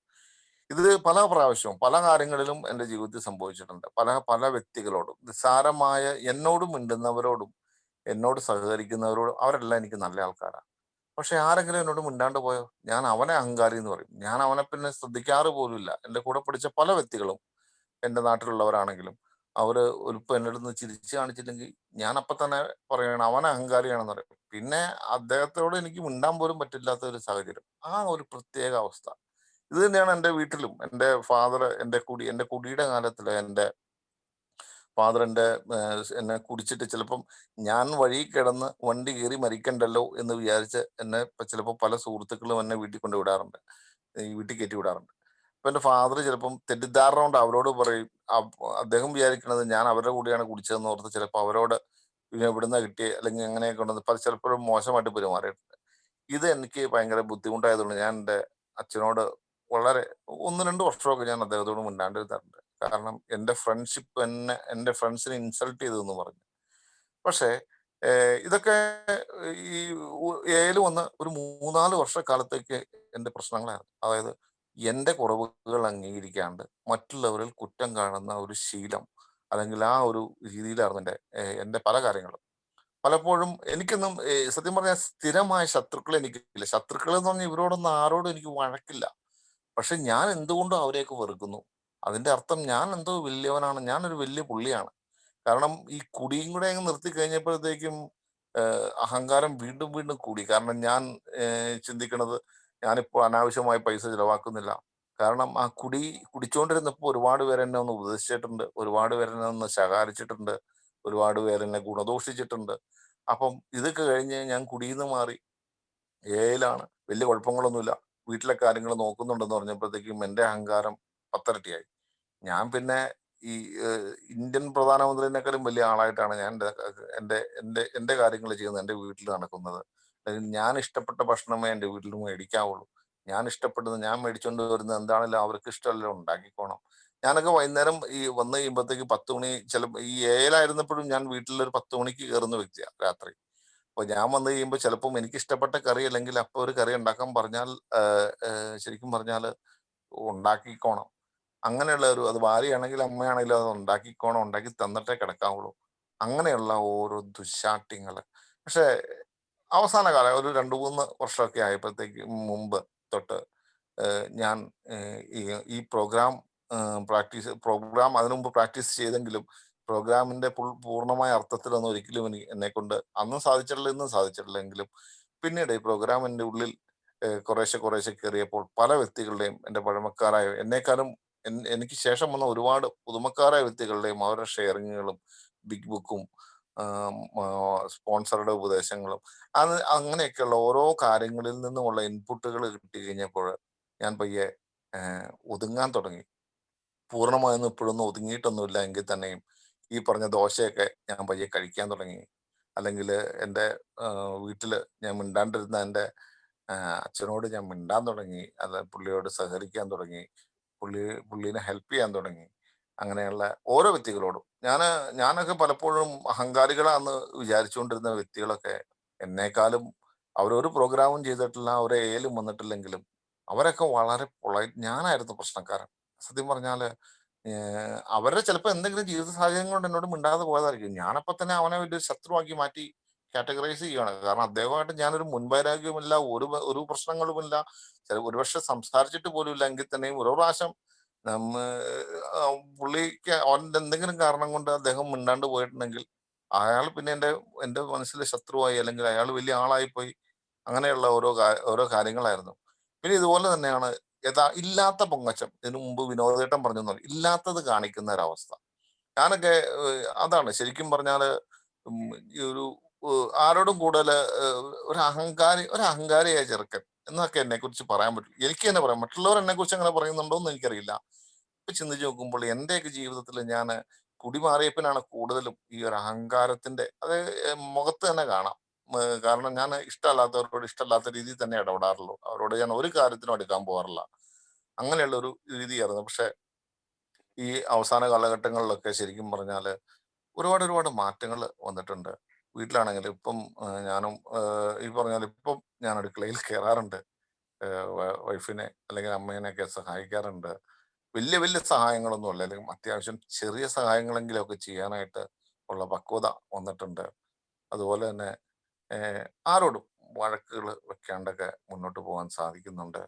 B: ഇത് പല പ്രാവശ്യവും പല കാര്യങ്ങളിലും എൻ്റെ ജീവിതത്തിൽ സംഭവിച്ചിട്ടുണ്ട്. പല വ്യക്തികളോടും, നിസ്സാരമായ എന്നോടും മിണ്ടുന്നവരോടും എന്നോട് സഹകരിക്കുന്നവരോടും, അവരെല്ലാം എനിക്ക് നല്ല ആൾക്കാരാണ്. പക്ഷെ ആരെങ്കിലും എന്നോട് മിണ്ടാണ്ട് പോയോ, ഞാൻ അവനെ അഹങ്കാരി എന്ന് പറയും. ഞാൻ അവനെ പിന്നെ ശ്രദ്ധിക്കാറ് പോലുമില്ല. എൻ്റെ കൂടെ പഠിച്ച പല വ്യക്തികളും എൻ്റെ നാട്ടിലുള്ളവരാണെങ്കിലും ഇപ്പൊ എൻ്റെ അടുത്ത് ചിരിച്ചു കാണിച്ചില്ലെങ്കിൽ ഞാൻ അപ്പൊ തന്നെ പറയണം അവൻ അഹങ്കാരിയാണെന്ന് പറയും. പിന്നെ അദ്ദേഹത്തോട് എനിക്ക് മിണ്ടാൻ പോലും പറ്റില്ലാത്ത ഒരു സാഹചര്യം, ആ ഒരു പ്രത്യേക അവസ്ഥ. ഇത് തന്നെയാണ് എൻ്റെ വീട്ടിലും. എൻ്റെ ഫാദർ എൻ്റെ കുടിയുടെ കാലത്തിൽ എൻ്റെ ഫാദർ എന്നെ കുടിച്ചിട്ട് ചിലപ്പം ഞാൻ വഴി കിടന്ന് വണ്ടി കയറി മരിക്കണ്ടല്ലോ എന്ന് വിചാരിച്ച് എന്നെ ചിലപ്പോൾ പല സുഹൃത്തുക്കളും എന്നെ വീട്ടിൽ കൊണ്ട് വിടാറുണ്ട്, ഈ വീട്ടിൽ കയറ്റി വിടാറുണ്ട്. അപ്പൊ എൻ്റെ ഫാദർ ചിലപ്പം തെറ്റിദ്ധാരണ കൊണ്ട് അവരോട് പറയും, അദ്ദേഹം വിചാരിക്കുന്നത് ഞാൻ അവരുടെ കൂടെയാണ് കുടിച്ചതെന്ന് ഓർത്ത് ചിലപ്പോൾ അവരോട് പിന്നെ എവിടുന്ന കിട്ടിയ അല്ലെങ്കിൽ എങ്ങനെയൊക്കെ ഉണ്ടെന്ന് ചിലപ്പോഴും മോശമായിട്ട് പെരുമാറിയിട്ടുണ്ട്. ഇത് എനിക്ക് ഭയങ്കര ബുദ്ധിമുട്ടായതുകൊണ്ട് ഞാൻ എൻ്റെ അച്ഛനോട് വളരെ 1-2 വർഷമൊക്കെ ഞാൻ അദ്ദേഹത്തോട് മിണ്ടാണ്ടിരുന്നിട്ടുണ്ട്. കാരണം എൻ്റെ ഫ്രണ്ട്സിനെ ഇൻസൾട്ട് ചെയ്തതെന്ന് പറഞ്ഞു. പക്ഷേ ഇതൊക്കെ ഈ എയിൽ വന്ന് ഒരു 3-4 വർഷക്കാലത്തേക്ക് എൻ്റെ പ്രശ്നങ്ങളായിരുന്നു. അതായത് എൻ്റെ കുറവുകൾ അംഗീകരിക്കാണ്ട് മറ്റുള്ളവരിൽ കുറ്റം കാണുന്ന ഒരു ശീലം, അല്ലെങ്കിൽ ആ ഒരു രീതിയിലായിരുന്നു എൻ്റെ പല കാര്യങ്ങളും. പലപ്പോഴും എനിക്കൊന്നും സത്യം പറഞ്ഞാൽ സ്ഥിരമായ ശത്രുക്കൾ എനിക്കില്ല. ശത്രുക്കൾ എന്ന് പറഞ്ഞാൽ ഇവരോടൊന്നും ആരോടും എനിക്ക് വഴക്കില്ല. പക്ഷെ ഞാൻ എന്തുകൊണ്ടും അവരെയൊക്കെ വെറുക്കുന്നു. അതിന്റെ അർത്ഥം ഞാൻ എന്തോ വലിയവനാണ്, ഞാനൊരു വലിയ പുള്ളിയാണ്. കാരണം ഈ കുടിയും കൂടെ അങ്ങ് നിർത്തി കഴിഞ്ഞപ്പോഴത്തേക്കും അഹങ്കാരം വീണ്ടും വീണ്ടും കൂടി. കാരണം ഞാൻ ചിന്തിക്കണത് ഞാനിപ്പോൾ അനാവശ്യമായി പൈസ ചിലവാക്കുന്നില്ല. കാരണം ആ കുടിച്ചോണ്ടിരുന്നപ്പോൾ ഒരുപാട് പേര് എന്നെ ഒന്ന് ഉപദേശിച്ചിട്ടുണ്ട്, ഒരുപാട് പേര് എന്നെ ഒന്ന് ശകാരിച്ചിട്ടുണ്ട്, ഒരുപാട് പേര് എന്നെ ഗുണദോഷിച്ചിട്ടുണ്ട്. അപ്പം ഇതൊക്കെ കഴിഞ്ഞ് ഞാൻ കുടിയിൽ മാറി എയിലാണ്. വലിയ കുഴപ്പങ്ങളൊന്നുമില്ല. വീട്ടിലെ കാര്യങ്ങൾ നോക്കുന്നുണ്ടെന്ന് പറഞ്ഞപ്പോഴത്തേക്കും എൻ്റെ അഹങ്കാരം 10 ഇരട്ടിയായി. ഞാൻ പിന്നെ ഈ ഇന്ത്യൻ പ്രധാനമന്ത്രിനെക്കാളും വലിയ ആളായിട്ടാണ് ഞാൻ എൻ്റെ എൻ്റെ എൻ്റെ കാര്യങ്ങൾ ചെയ്യുന്നത്, എൻ്റെ വീട്ടിൽ നടക്കുന്നത്. അല്ലെങ്കിൽ ഞാൻ ഇഷ്ടപ്പെട്ട ഭക്ഷണമേ എൻ്റെ വീട്ടിൽ മേടിക്കാവുള്ളൂ. ഞാൻ ഇഷ്ടപ്പെടുന്നത് ഞാൻ മേടിച്ചുകൊണ്ട് വരുന്നത് എന്താണെങ്കിലും അവർക്ക് ഇഷ്ടമല്ലോ ഉണ്ടാക്കിക്കോണം. ഞാനൊക്കെ വൈകുന്നേരം ഈ വന്നു കഴിയുമ്പോഴത്തേക്ക് 10 മണി, ചിലപ്പോൾ ഈ ഏലായിരുന്നപ്പോഴും ഞാൻ വീട്ടിലൊരു 10 മണിക്ക് കയറുന്ന വ്യക്തിയാണ് രാത്രി. അപ്പൊ ഞാൻ വന്നു കഴിയുമ്പോൾ ചിലപ്പം എനിക്ക് ഇഷ്ടപ്പെട്ട കറി അല്ലെങ്കിൽ അപ്പൊ ഒരു കറി ഉണ്ടാക്കാൻ പറഞ്ഞാൽ ശരിക്കും പറഞ്ഞാൽ ഉണ്ടാക്കിക്കോണം. അങ്ങനെയുള്ള അത് ഭാര്യയാണെങ്കിലും അമ്മയാണെങ്കിലും അത് ഉണ്ടാക്കിക്കോണം, ഉണ്ടാക്കി തന്നിട്ടേ കിടക്കാവുള്ളൂ. അങ്ങനെയുള്ള ഓരോ ദുശാഠ്യങ്ങള്. പക്ഷെ അവസാന കാലം ഒരു 2-3 വർഷമൊക്കെ ആയപ്പോഴത്തേക്ക് മുമ്പ് തൊട്ട് ഞാൻ ഈ ഈ പ്രോഗ്രാം അതിനു മുമ്പ് പ്രാക്ടീസ് ചെയ്തെങ്കിലും പ്രോഗ്രാമിന്റെ പൂർണ്ണമായ അർത്ഥത്തിലൊന്നും ഒരിക്കലും എന്നെ കൊണ്ട് അന്നും സാധിച്ചിട്ടില്ല, ഇന്നും സാധിച്ചിട്ടില്ലെങ്കിലും പിന്നീട് ഈ പ്രോഗ്രാമിന്റെ ഉള്ളിൽ കുറേശ്ശെ കുറേശ്ശെ കയറിയപ്പോൾ പല വ്യക്തികളുടെയും, എൻ്റെ പഴമക്കാരായ എന്നെക്കാളും എനിക്ക് ശേഷം വന്ന ഒരുപാട് പുതുമക്കാരായ വ്യക്തികളുടെയും അവരുടെ ഷെയറിങ്ങുകളും ബിഗ് ബുക്കും സ്പോൺസറുടെ ഉപദേശങ്ങളും അങ്ങനെയൊക്കെയുള്ള ഓരോ കാര്യങ്ങളിൽ നിന്നുമുള്ള ഇൻപുട്ടുകൾ കിട്ടി കഴിഞ്ഞപ്പോൾ ഞാൻ പയ്യെ ഒതുങ്ങാൻ തുടങ്ങി. പൂർണ്ണമായൊന്നും ഇപ്പോഴൊന്നും ഒതുങ്ങിയിട്ടൊന്നുമില്ല എങ്കിൽ തന്നെയും ഈ പറഞ്ഞ ദോശയൊക്കെ ഞാൻ പയ്യെ കഴിക്കാൻ തുടങ്ങി. അല്ലെങ്കിൽ എൻ്റെ വീട്ടിൽ ഞാൻ മിണ്ടാണ്ടിരുന്ന എൻ്റെ അച്ഛനോട് ഞാൻ മിണ്ടാൻ തുടങ്ങി, അത് പുള്ളിയോട് സഹകരിക്കാൻ തുടങ്ങി, പുള്ളീനെ ഹെൽപ്പ് ചെയ്യാൻ തുടങ്ങി. അങ്ങനെയുള്ള ഓരോ വ്യക്തികളോടും ഞാനൊക്കെ പലപ്പോഴും അഹങ്കാരികളാന്ന് വിചാരിച്ചുകൊണ്ടിരുന്ന വ്യക്തികളൊക്കെ എന്നേക്കാളും അവരൊരു പ്രോഗ്രാമും ചെയ്തിട്ടില്ല, ഒരു ഏലും വന്നിട്ടില്ലെങ്കിലും അവരൊക്കെ വളരെ പൊളൈറ്റ്. ഞാനായിരുന്നു പ്രശ്നക്കാരൻ സത്യം പറഞ്ഞാല്. അവരുടെ ചിലപ്പോൾ എന്തെങ്കിലും ജീവിത സാഹചര്യം കൊണ്ട് എന്നോട് മിണ്ടാതെ പോയതായിരിക്കും. ഞാനപ്പോ തന്നെ അവനെ വലിയൊരു ശത്രുവാക്കി മാറ്റി കാറ്റഗറൈസ് ചെയ്യുകയാണ്. കാരണം അദ്ദേഹമായിട്ട് ഞാനൊരു മുൻവൈരാഗ്യമില്ല, ഒരു പ്രശ്നങ്ങളുമില്ല, ഒരുപക്ഷെ സംസാരിച്ചിട്ട് പോലും ഇല്ല. എങ്കിൽ തന്നെയും ഒരു പ്രാവശ്യം നമ്മ പുള്ളിക്ക് അവന്റെ എന്തെങ്കിലും കാരണം കൊണ്ട് അദ്ദേഹം മിണ്ടാണ്ട് പോയിട്ടുണ്ടെങ്കിൽ അയാൾ പിന്നെ എൻ്റെ മനസ്സിലെ ശത്രുവായി, അല്ലെങ്കിൽ അയാൾ വലിയ ആളായി പോയി. അങ്ങനെയുള്ള ഓരോ കാര്യങ്ങളായിരുന്നു. പിന്നെ ഇതുപോലെ തന്നെയാണ് ഇല്ലാത്ത പൊങ്ങച്ചം. ഇതിനു മുമ്പ് വിനോദേട്ടൻ പറഞ്ഞു, ഇല്ലാത്തത് കാണിക്കുന്ന ഒരവസ്ഥ. ഞാനൊക്കെ അതാണ് ശരിക്കും പറഞ്ഞാല് ഈ ആരോടും കൂടുതൽ ഒരു അഹങ്കാരിയായ ചെറുക്കൻ എന്നൊക്കെ എന്നെ കുറിച്ച് പറയാൻ പറ്റും. എനിക്ക് തന്നെ പറയാം. മറ്റുള്ളവർ എന്നെ കുറിച്ച് അങ്ങനെ പറയുന്നുണ്ടോ എന്ന് എനിക്കറിയില്ല. ഇപ്പൊ ചിന്തിച്ച് നോക്കുമ്പോൾ എന്റെയൊക്കെ ജീവിതത്തിൽ ഞാൻ കുടിമാറിയപ്പിനാണ് കൂടുതലും ഈ ഒരു അഹങ്കാരത്തിന്റെ അത് മുഖത്ത് തന്നെ കാണാം. കാരണം ഞാൻ ഇഷ്ടമല്ലാത്തവരോട് ഇഷ്ടമല്ലാത്ത രീതിയിൽ തന്നെ ഇടപെടാറുള്ളൂ. അവരോട് ഞാൻ ഒരു കാര്യത്തിനും എടുക്കാൻ പോകാറില്ല. അങ്ങനെയുള്ള ഒരു രീതിയായിരുന്നു. പക്ഷെ ഈ അവസാന കാലഘട്ടങ്ങളിലൊക്കെ ശരിക്കും പറഞ്ഞാല് ഒരുപാട് മാറ്റങ്ങൾ വന്നിട്ടുണ്ട്. വീട്ടിലാണെങ്കിലും ഇപ്പം ഞാനും ഈ പറഞ്ഞാൽ ഇപ്പം ഞാൻ അടുക്കളയിൽ കയറാറുണ്ട്. വൈഫിനെ അല്ലെങ്കിൽ അമ്മേനെയൊക്കെ സഹായിക്കാറുണ്ട്. വലിയ വലിയ സഹായങ്ങളൊന്നും അല്ല, അല്ലെങ്കിൽ അത്യാവശ്യം ചെറിയ സഹായങ്ങളെങ്കിലും ഒക്കെ ചെയ്യാനായിട്ട് ഉള്ള പക്വത വന്നിട്ടുണ്ട്. അതുപോലെ തന്നെ ആരോടും വഴക്കുകൾ വെക്കാണ്ടൊക്കെ മുന്നോട്ട് പോകാൻ സാധിക്കുന്നുണ്ട്.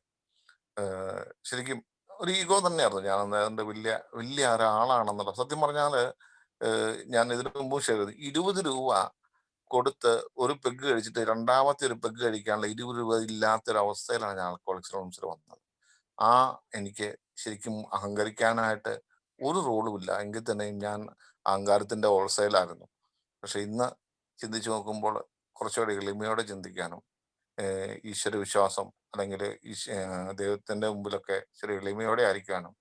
B: ശരിക്കും ഒരു ഈഗോ തന്നെയായിരുന്നു ഞാൻ അതിന്റെ വലിയ വലിയ ഒരാളാണെന്നുള്ള. സത്യം പറഞ്ഞാല് ഞാൻ ഇതിനു മുമ്പ് ഷെയർ ചെയ്തു, 20 രൂപ കൊടുത്ത് ഒരു പെഗ് കഴിച്ചിട്ട് രണ്ടാമത്തെ ഒരു പെഗ് കഴിക്കാനുള്ള 20 രൂപ ഇല്ലാത്തൊരവസ്ഥയിലാണ് ഞാൻ ആൽക്കഹോളിക്സ് അനോണിമസിൽ വന്നത്. എനിക്ക് ശരിക്കും അഹങ്കരിക്കാനായിട്ട് ഒരു റോളും ഇല്ല. എങ്കിൽ തന്നെയും ഞാൻ അഹങ്കാരത്തിന്റെ ഹോൾസെയിലായിരുന്നു. പക്ഷെ ഇന്ന് ചിന്തിച്ചു നോക്കുമ്പോൾ കുറച്ചുകൂടി എളിമയോടെ ചിന്തിക്കാനും ഈശ്വര വിശ്വാസം അല്ലെങ്കിൽ ദൈവത്തിന്റെ മുമ്പിലൊക്കെ ഇച്ചിരി എളിമയോടെ ആയിരിക്കാനും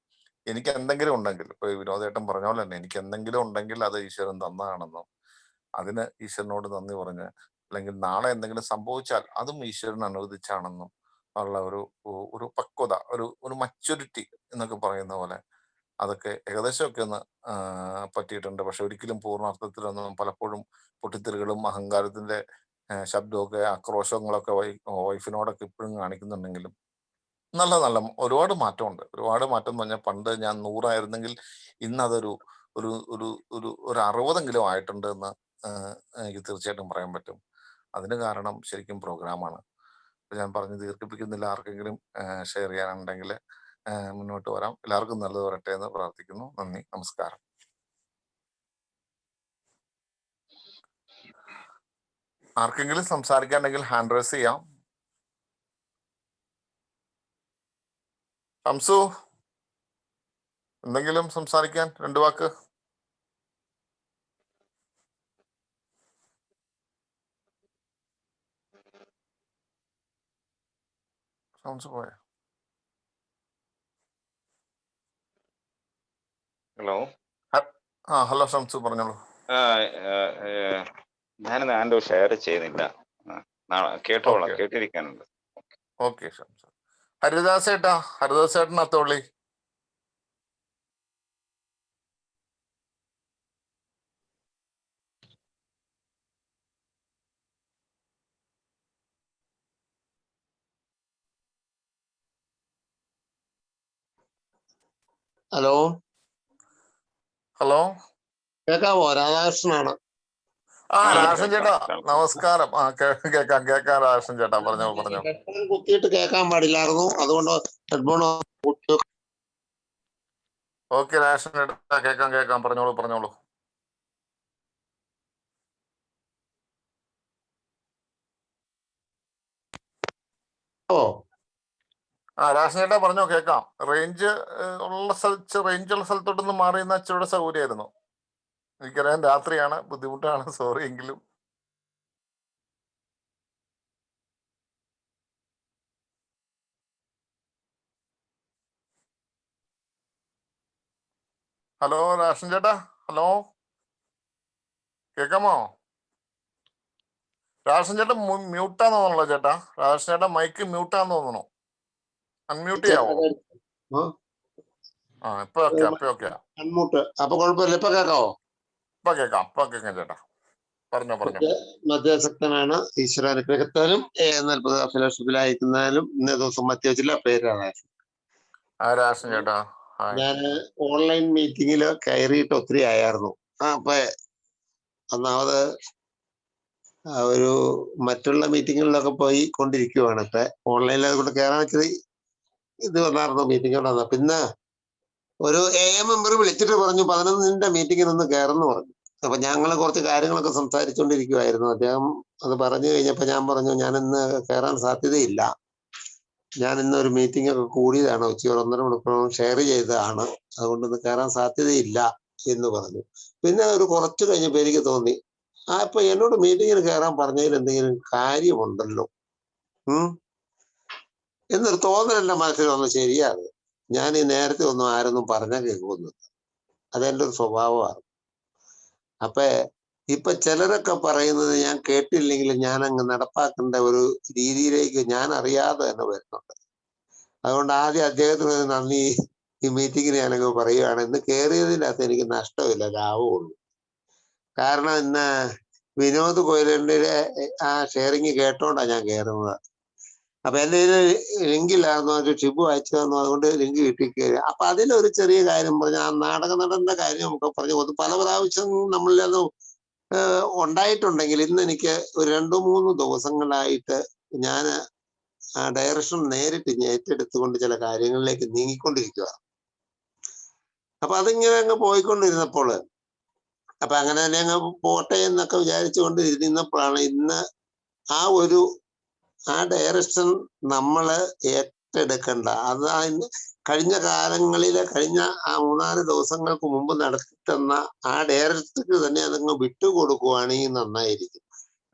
B: എനിക്ക് എന്തെങ്കിലും ഉണ്ടെങ്കിൽ, ഇപ്പൊ വിനോദേട്ടൻ പറഞ്ഞ പോലെ തന്നെ എനിക്ക് എന്തെങ്കിലും ഉണ്ടെങ്കിൽ അത് ഈശ്വരൻ തന്നതാണെന്നും അതിന് ഈശ്വരനോട് നന്ദി പറഞ്ഞ്, അല്ലെങ്കിൽ നാളെ എന്തെങ്കിലും സംഭവിച്ചാൽ അതും ഈശ്വരൻ അനുവദിച്ചാണെന്നും ഉള്ള ഒരു പക്വത, ഒരു മച്യൂരിറ്റി എന്നൊക്കെ പറയുന്ന പോലെ അതൊക്കെ ഏകദേശമൊക്കെ ഒന്ന് പറ്റിയിട്ടുണ്ട്. പക്ഷെ ഒരിക്കലും പൂർണ്ണാർത്ഥത്തിലൊന്നും പലപ്പോഴും പൊട്ടിത്തെറികളും അഹങ്കാരത്തിന്റെ ശബ്ദമൊക്കെ ആക്രോശങ്ങളൊക്കെ വൈഫിനോടൊക്കെ ഇപ്പോഴും കാണിക്കുന്നുണ്ടെങ്കിലും നല്ല നല്ല ഒരുപാട് മാറ്റമുണ്ട്. ഒരുപാട് മാറ്റം എന്ന് പറഞ്ഞാൽ പണ്ട് ഞാൻ 100 ആയിരുന്നെങ്കിൽ ഇന്ന് അതൊരു ഒരു ഒരു ഒരു ഒരു 60 ആയിട്ടുണ്ട് എന്ന് എനിക്ക് തീർച്ചയായിട്ടും പറയാൻ പറ്റും. അതിന് കാരണം ശരിക്കും പ്രോഗ്രാമാണ്. ഞാൻ പറഞ്ഞ് ദീർഘിപ്പിക്കുന്നില്ല. ആർക്കെങ്കിലും ഷെയർ ചെയ്യാനുണ്ടെങ്കിൽ മുന്നോട്ട് വരാം. എല്ലാവർക്കും നല്ലത് വരട്ടെ എന്ന് പ്രാർത്ഥിക്കുന്നു. നന്ദി, നമസ്കാരം. ആർക്കെങ്കിലും സംസാരിക്കാനുണ്ടെങ്കിൽ ഹാൻഡ് റൈസ് ചെയ്യാം. ഷംസു, എന്തെങ്കിലും സംസാരിക്കാൻ 2 വാക്ക്? ഷംസു പോയ?
C: ഹലോ.
B: ഹലോ ഷംസു, പറഞ്ഞോളൂ.
C: ഞാനത് ആൻഡോ ഷെയർ ചെയ്യുന്നില്ല. കേട്ടോളാം, കേട്ടിരിക്കാനുണ്ട്.
B: ഓക്കെ ഷംസു. ഹരിദാസേട്ടൻ അത്തോളി.
D: ഹലോ
B: ഹലോ,
D: കേക്കാവോ? രാധാകൃഷ്ണനാണ്.
B: രാഷൻ ചേട്ടാ നമസ്കാരം. കേക്കാം രാഷൻ ചേട്ടാ, പറഞ്ഞോ.
D: ഹെഡ്ഫോൺ കുത്തിയിട്ട് കേൾക്കാൻ പാടില്ലായിരുന്നു, അതുകൊണ്ട് ഹെഡ്ഫോൺ.
B: ഓക്കെ രാഷൻ ചേട്ടാ, കേക്കാം. പറഞ്ഞോളൂ. രാഷൻ ചേട്ടാ പറഞ്ഞോ, കേക്കാം. റേഞ്ചുള്ള സ്ഥലത്തോട്ടൊന്ന് മാറിയെന്ന അച്ചയുടെ സൗകര്യമായിരുന്നു. എനിക്കറിയാം രാത്രിയാണ്, ബുദ്ധിമുട്ടാണ്, സോറി. എങ്കിലും ഹലോ രാഷൻ ചേട്ടാ, ഹലോ കേക്കാമോ? രാഷൻ ചേട്ടാ മ്യൂട്ടാന്ന് തോന്നണല്ലോ ചേട്ടാ. രാഷൻ ചേട്ടാ മൈക്ക് മ്യൂട്ടാന്ന് തോന്നണു. അൺമ്യൂട്ട് ചെയ്യാവോ? ഇപ്പൊ ഓക്കെ.
D: അൺമ്യൂട്ട്. അപ്പൊ കുഴപ്പമില്ല. ഇപ്പൊ കേക്കാവോ?
B: ഇപ്പൊ കേക്കാം ചേട്ടാ, പറഞ്ഞോ.
D: മധ്യാസക്തനാണ്. ഈശ്വര അനുഗ്രഹത്താലും ഫെലോഷിപ്പിലായിരിക്കുന്നാലും ഇന്ന ദിവസം മധ്യവച്ചില്ല. പേര്
B: രാഷൻ ചേട്ടാ.
D: ഞാൻ ഓൺലൈൻ മീറ്റിങ്ങില് കയറിയിട്ട് ഒത്തിരി ആയിരുന്നു. അപ്പൊ ഒന്നാമത് ഒരു മറ്റുള്ള മീറ്റിങ്ങുകളിലൊക്കെ പോയി കൊണ്ടിരിക്കുവാണ്. ഇപ്പൊ ഓൺലൈനിൽ അതുകൊണ്ട് കയറാൻ ഇച്ചിരി ഇത് വന്നായിരുന്നു. മീറ്റിംഗ് വന്ന പിന്നെ ഒരു AM മെമ്പർ വിളിച്ചിട്ട് പറഞ്ഞു 11ന്റെ മീറ്റിങ്ങിനൊന്ന് കയറുന്നു പറഞ്ഞു. അപ്പൊ ഞങ്ങൾ കുറച്ച് കാര്യങ്ങളൊക്കെ സംസാരിച്ചുകൊണ്ടിരിക്കുവായിരുന്നു. അദ്ദേഹം അത് പറഞ്ഞു കഴിഞ്ഞപ്പോ ഞാൻ പറഞ്ഞു, ഞാൻ ഇന്ന് കയറാൻ സാധ്യതയില്ല. ഞാൻ ഇന്ന് ഒരു മീറ്റിംഗ് ഒക്കെ കൂടിയതാണ്, ഉച്ചയോടെ 1.5 മണിക്കൂർ ഷെയർ ചെയ്തതാണ്, അതുകൊണ്ട് ഇന്ന് കയറാൻ സാധ്യതയില്ല എന്ന് പറഞ്ഞു. പിന്നെ ഒരു കുറച്ച് കഴിഞ്ഞപ്പോ എനിക്ക് തോന്നി, ഇപ്പൊ എന്നോട് മീറ്റിങ്ങിന് കയറാൻ പറഞ്ഞതിൽ എന്തെങ്കിലും കാര്യമുണ്ടല്ലോ എന്നൊരു തോന്നൽ എന്റെ മനസ്സിൽ വന്ന്. ശരിയാണ്, ഞാൻ ഈ നേരത്തെ ഒന്നും ആരൊന്നും പറഞ്ഞ കേൾക്കുന്നില്ല. അതെന്റെ ഒരു സ്വഭാവമാണ്. അപ്പൊ ഇപ്പൊ ചിലരൊക്കെ പറയുന്നത് ഞാൻ കേട്ടില്ലെങ്കിൽ ഞാൻ അങ്ങ് നടപ്പാക്കേണ്ട ഒരു രീതിയിലേക്ക് ഞാൻ അറിയാതെ തന്നെ വരുന്നുണ്ട്. അതുകൊണ്ട് ആദ്യം അദ്ദേഹത്തിന് നന്ദി. ഈ മീറ്റിങ്ങിന് ഞാനങ്ങ് പറയുകയാണ്, ഇന്ന് കയറിയതിൻ്റെ അകത്ത് എനിക്ക് നഷ്ടമില്ല, ലാഭമുള്ളൂ. കാരണം ഇന്ന് വിനോദ് കൊയിലിന്റെ ആ ഷെയറിങ് കേട്ടോണ്ടാണ് ഞാൻ കയറുന്നത്. അപ്പൊ എന്റെ ലിങ്കില്ലായിരുന്നു, ഒരു ഷിബു അയച്ചു തന്നു, അതുകൊണ്ട് ലിങ്ക് കിട്ടിക്കയറി. അപ്പൊ അതിലൊരു ചെറിയ കാര്യം പറഞ്ഞു, ആ നാടക നടന്റെ കാര്യം ഒക്കെ പറഞ്ഞു. പല പ്രാവശ്യം നമ്മളിലത് ഉണ്ടായിട്ടുണ്ടെങ്കിൽ ഇന്ന് എനിക്ക് ഒരു 2-3 ദിവസങ്ങളായിട്ട് ഞാൻ ആ ഡയറക്ഷൻ നേരിട്ട് ഏറ്റെടുത്തുകൊണ്ട് ചില കാര്യങ്ങളിലേക്ക് നീങ്ങിക്കൊണ്ടിരിക്കുക. അപ്പൊ അതിങ്ങനെ അങ്ങ് പോയിക്കൊണ്ടിരുന്നപ്പോൾ അപ്പൊ അങ്ങനെ തന്നെ അങ്ങ് പോട്ടെ എന്നൊക്കെ വിചാരിച്ചുകൊണ്ട് ഇരുന്നപ്പോഴാണ് ഇന്ന് ആ ഡയറക്ഷൻ നമ്മള് റെസ്റ്റ് എടുക്കണ്ട. അത് കഴിഞ്ഞ കാലങ്ങളിലെ കഴിഞ്ഞ ആ 3-4 ദിവസങ്ങൾക്ക് മുമ്പ് നടത്തിത്തന്ന ആ ഡയറക്ടർക്ക് തന്നെ അതങ്ങ് വിട്ടുകൊടുക്കുവാണെങ്കിൽ നന്നായിരിക്കും.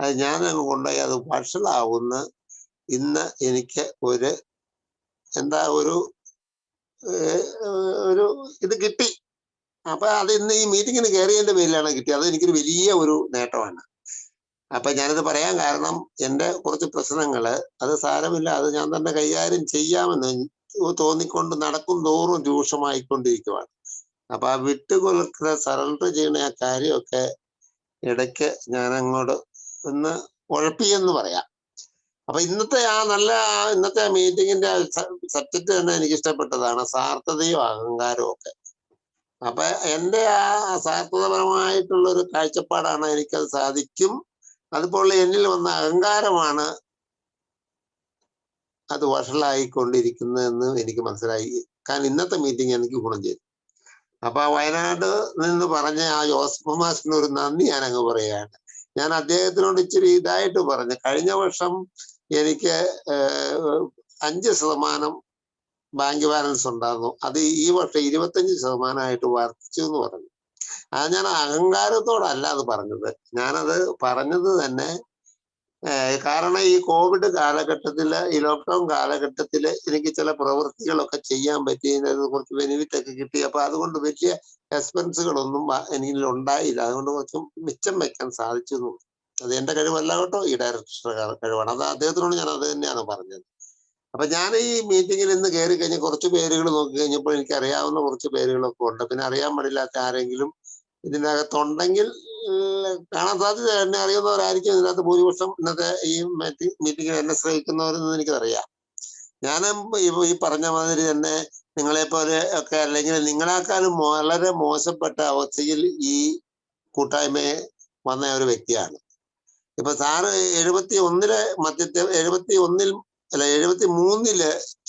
D: അത് ഞാൻ അങ്ങ് കൊണ്ടുപോയി അത് വഷളാവുന്ന ഇന്ന് എനിക്ക് ഒരു ഒരു ഇത് കിട്ടി. അപ്പൊ അത് ഇന്ന് ഈ മീറ്റിങ്ങിന് കയറിയതിന്റെ പേരിലാണ് കിട്ടിയത്. അത് എനിക്കൊരു വലിയ ഒരു നേട്ടമാണ്. അപ്പൊ ഞാനിത് പറയാൻ കാരണം എന്റെ കുറച്ച് പ്രശ്നങ്ങള് അത് സാരമില്ല, അത് ഞാൻ തന്നെ കൈകാര്യം ചെയ്യാമെന്ന് തോന്നിക്കൊണ്ട് നടക്കും തോറും രൂക്ഷമായിക്കൊണ്ടിരിക്കുവാണ്. അപ്പൊ ആ വിട്ടുകൊടുക്കുന്ന സറണ്ടർ ചെയ്യുന്ന ആ കാര്യമൊക്കെ ഇടയ്ക്ക് ഞാൻ അങ്ങോട്ട് ഒന്ന് ഉഴപ്പിയെന്ന് പറയാം. അപ്പൊ ഇന്നത്തെ ആ മീറ്റിങ്ങിന്റെ സബ്ജക്ട് തന്നെ എനിക്ക് ഇഷ്ടപ്പെട്ടതാണ്, സാർത്ഥതയും അഹങ്കാരവും ഒക്കെ. അപ്പൊ എന്റെ ആ സാർത്ഥതപരമായിട്ടുള്ള ഒരു കാഴ്ചപ്പാടാണ്, എനിക്കത് സാധിക്കും. അതുപോലെ എന്നിൽ വന്ന അഹങ്കാരമാണ് അത് വഷളായിക്കൊണ്ടിരിക്കുന്നതെന്ന് എനിക്ക് മനസ്സിലായി. കാരണം ഇന്നത്തെ മീറ്റിംഗ് എനിക്ക് ഗുണം ചെയ്തു. അപ്പൊ വയനാട് നിന്ന് പറഞ്ഞ ആ ജോസഫ് മാഷിന് ഒരു നന്ദി ഞാൻ അങ്ങ് പറയുകയാണ്. ഞാൻ അദ്ദേഹത്തിനോട് ഇച്ചിരി ഇതായിട്ട് പറഞ്ഞു, കഴിഞ്ഞ വർഷം എനിക്ക് 5% ബാങ്ക് ബാലൻസ് ഉണ്ടായിരുന്നു, അത് ഈ വർഷം 25% വർദ്ധിച്ചു എന്ന് പറഞ്ഞു. അത് ഞാൻ അഹങ്കാരത്തോടല്ല അത് പറഞ്ഞത്. ഞാനത് പറഞ്ഞത് തന്നെ കാരണം ഈ കോവിഡ് കാലഘട്ടത്തില്, ഈ ലോക്ക്ഡൌൺ കാലഘട്ടത്തില് എനിക്ക് ചില പ്രവൃത്തികളൊക്കെ ചെയ്യാൻ പറ്റിയതിന് കുറച്ച് ബെനിഫിറ്റ് ഒക്കെ കിട്ടി. അപ്പൊ അതുകൊണ്ട് വലിയ എക്സ്പെൻസുകളൊന്നും എനിക്ക് ഉണ്ടായില്ല. അതുകൊണ്ട് കുറച്ച് മിച്ചം വെക്കാൻ സാധിച്ചു എന്ന്. അത് എന്റെ കഴിവല്ല കേട്ടോ, ഈ ഡയറക്ടറുടെ കഴിവാണ്. അത് അദ്ദേഹത്തിനോട് ഞാൻ അത് തന്നെയാണ് പറഞ്ഞത്. അപ്പൊ ഞാൻ ഈ മീറ്റിങ്ങിൽ ഇന്ന് കയറി കഴിഞ്ഞ് കുറച്ച് പേരുകൾ നോക്കി കഴിഞ്ഞപ്പോൾ എനിക്ക് അറിയാവുന്ന കുറച്ച് പേരുകളൊക്കെ ഉണ്ട്. പിന്നെ അറിയാൻ പാടില്ലാത്ത ആരെങ്കിലും ഇതിനകത്തുണ്ടെങ്കിൽ കാണാൻ സാധ്യത, എന്നെ അറിയുന്നവരായിരിക്കും ഇതിനകത്ത് ഭൂരിപക്ഷം ഇന്നത്തെ ഈ മീറ്റിങ്ങിൽ എന്നെ ശ്രമിക്കുന്നവരെന്ന് എനിക്കറിയാം. ഞാൻ ഈ പറഞ്ഞ മാതിരി തന്നെ നിങ്ങളെ പോലെ ഒക്കെ അല്ലെങ്കിൽ നിങ്ങളെക്കാളും വളരെ മോശപ്പെട്ട അവസ്ഥയിൽ ഈ കൂട്ടായ്മയെ വന്ന ഒരു വ്യക്തിയാണ്. ഇപ്പൊ സാറ് 73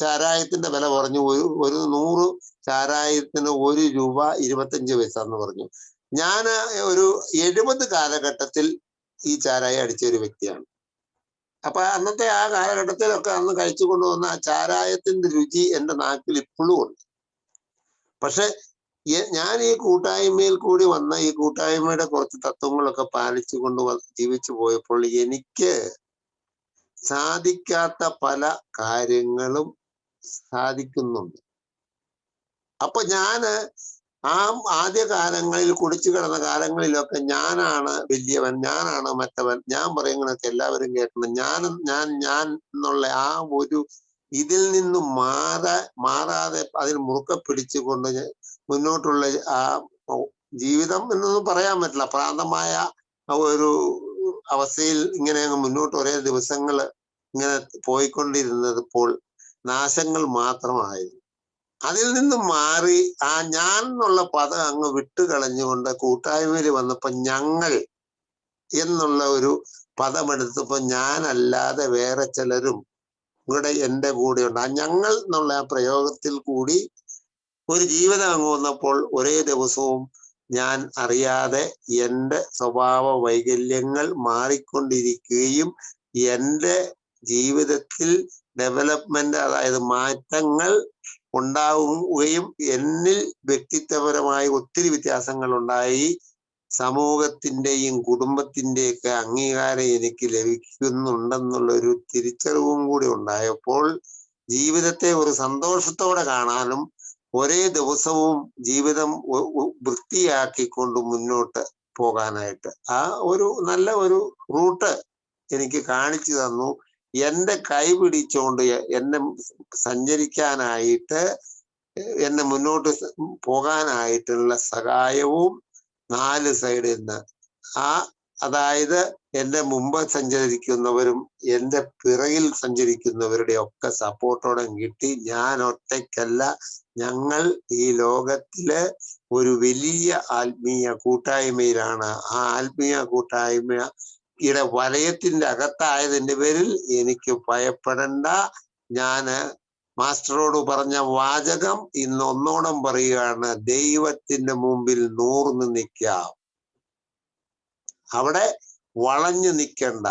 D: ചാരായത്തിന്റെ വില പറഞ്ഞു. ഒരു 100 ചാരായത്തിന് ₹1.25 എന്ന് പറഞ്ഞു. ഞാൻ ഒരു 70 കാലഘട്ടത്തിൽ ഈ ചാരായം അടിച്ച ഒരു വ്യക്തിയാണ്. അപ്പൊ അന്നത്തെ ആ കാലഘട്ടത്തിലൊക്കെ അന്ന് കഴിച്ചു കൊണ്ടുവന്ന ആ ചാരായത്തിന്റെ രുചി എന്റെ നാക്കിൽ ഇപ്പോഴും ഉണ്ട്. പക്ഷെ ഞാൻ ഈ കൂട്ടായ്മയിൽ കൂടി വന്ന ഈ കൂട്ടായ്മയുടെ കുറച്ച് തത്വങ്ങളൊക്കെ പാലിച്ചുകൊണ്ട് ജീവിച്ചു പോയപ്പോൾ എനിക്ക് സാധിക്കാത്ത പല കാര്യങ്ങളും സാധിക്കുന്നുണ്ട്. അപ്പൊ ഞാന് ആ ആദ്യ കാലങ്ങളിൽ കുടിച്ചു കിടന്ന കാലങ്ങളിലൊക്കെ ഞാനാണ് വലിയവൻ, ഞാനാണ് മറ്റവൻ, ഞാൻ പറയുന്നതൊക്കെ എല്ലാവരും കേൾക്കണം, ഞാൻ എന്നുള്ള ആ ഒരു ഇതിൽ നിന്നും മാറാതെ അതിൽ മുറുക്കെ പിടിച്ചുകൊണ്ട് മുന്നോട്ടുള്ള ആ ജീവിതം എന്നൊന്നും പറയാൻ പറ്റില്ല, പ്രാന്തമായ ഒരു അവസ്ഥയിൽ ഇങ്ങനെ അങ്ങ് മുന്നോട്ട് ഒരേ ദിവസങ്ങൾ ഇങ്ങനെ പോയിക്കൊണ്ടിരുന്നപ്പോൾ നാശങ്ങൾ മാത്രമായിരുന്നു. അതിൽ നിന്നും മാറി ആ ഞാൻ എന്നുള്ള പദം അങ്ങ് വിട്ടുകളഞ്ഞുകൊണ്ട് കൂട്ടായ്മയിൽ വന്നപ്പോ ഞങ്ങൾ എന്നുള്ള ഒരു പദമെടുത്തപ്പോ ഞാനല്ലാതെ വേറെ ചിലരും ഇവിടെ എൻ്റെ കൂടെയുണ്ട്. ആ ഞങ്ങൾ എന്നുള്ള ആ പ്രയോഗത്തിൽ കൂടി ഒരു ജീവിതം അങ്ങ് വന്നപ്പോൾ ഒരേ ദിവസവും ഞാൻ അറിയാതെ എൻ്റെ സ്വഭാവ വൈകല്യങ്ങൾ മാറിക്കൊണ്ടിരിക്കുകയും എൻ്റെ ജീവിതത്തിൽ ഡെവലപ്മെന്റ്, അതായത് മാറ്റങ്ങൾ ഉണ്ടാവുകയും എന്നിൽ വ്യക്തിത്വപരമായി ഒത്തിരി വ്യത്യാസങ്ങൾ ഉണ്ടായി. സമൂഹത്തിന്റെയും കുടുംബത്തിന്റെയൊക്കെ അംഗീകാരം എനിക്ക് ലഭിക്കുന്നുണ്ടെന്നുള്ളൊരു തിരിച്ചറിവും കൂടി ഉണ്ടായപ്പോൾ ജീവിതത്തെ ഒരു സന്തോഷത്തോടെ കാണാനും ഒരേ ദിവസവും ജീവിതം വൃത്തിയാക്കിക്കൊണ്ട് മുന്നോട്ട് പോകാനായിട്ട് ആ ഒരു നല്ല ഒരു റൂട്ട് എനിക്ക് കാണിച്ചു തന്നു. എന്റെ കൈ പിടിച്ചുകൊണ്ട് എന്നെ സഞ്ചരിക്കാനായിട്ട്, എന്നെ മുന്നോട്ട് പോകാനായിട്ടുള്ള സഹായവും 4 സൈഡിൽ നിന്ന് അതായത് എന്റെ മുമ്പ് സഞ്ചരിക്കുന്നവരും എന്റെ പിറകിൽ സഞ്ചരിക്കുന്നവരുടെ ഒക്കെ സപ്പോർട്ടോടെ കിട്ടി. ഞാൻ ഒറ്റയ്ക്കല്ല, ഞങ്ങൾ ഈ ലോകത്തിലെ ഒരു വലിയ ആത്മീയ കൂട്ടായ്മയിലാണ്. ആ ആത്മീയ കൂട്ടായ്മയുടെ വലയത്തിന്റെ അകത്തായതിന്റെ പേരിൽ എനിക്ക് ഭയപ്പെടണ്ട. ഞാന് മാസ്റ്ററോട് പറഞ്ഞ വാചകം ഇന്ന് ഒന്നോണം പറയുകയാണ്, ദൈവത്തിന്റെ മുമ്പിൽ നൂർന്ന് നിൽക്കാം, അവിടെ വളഞ്ഞു നിൽക്കണ്ട.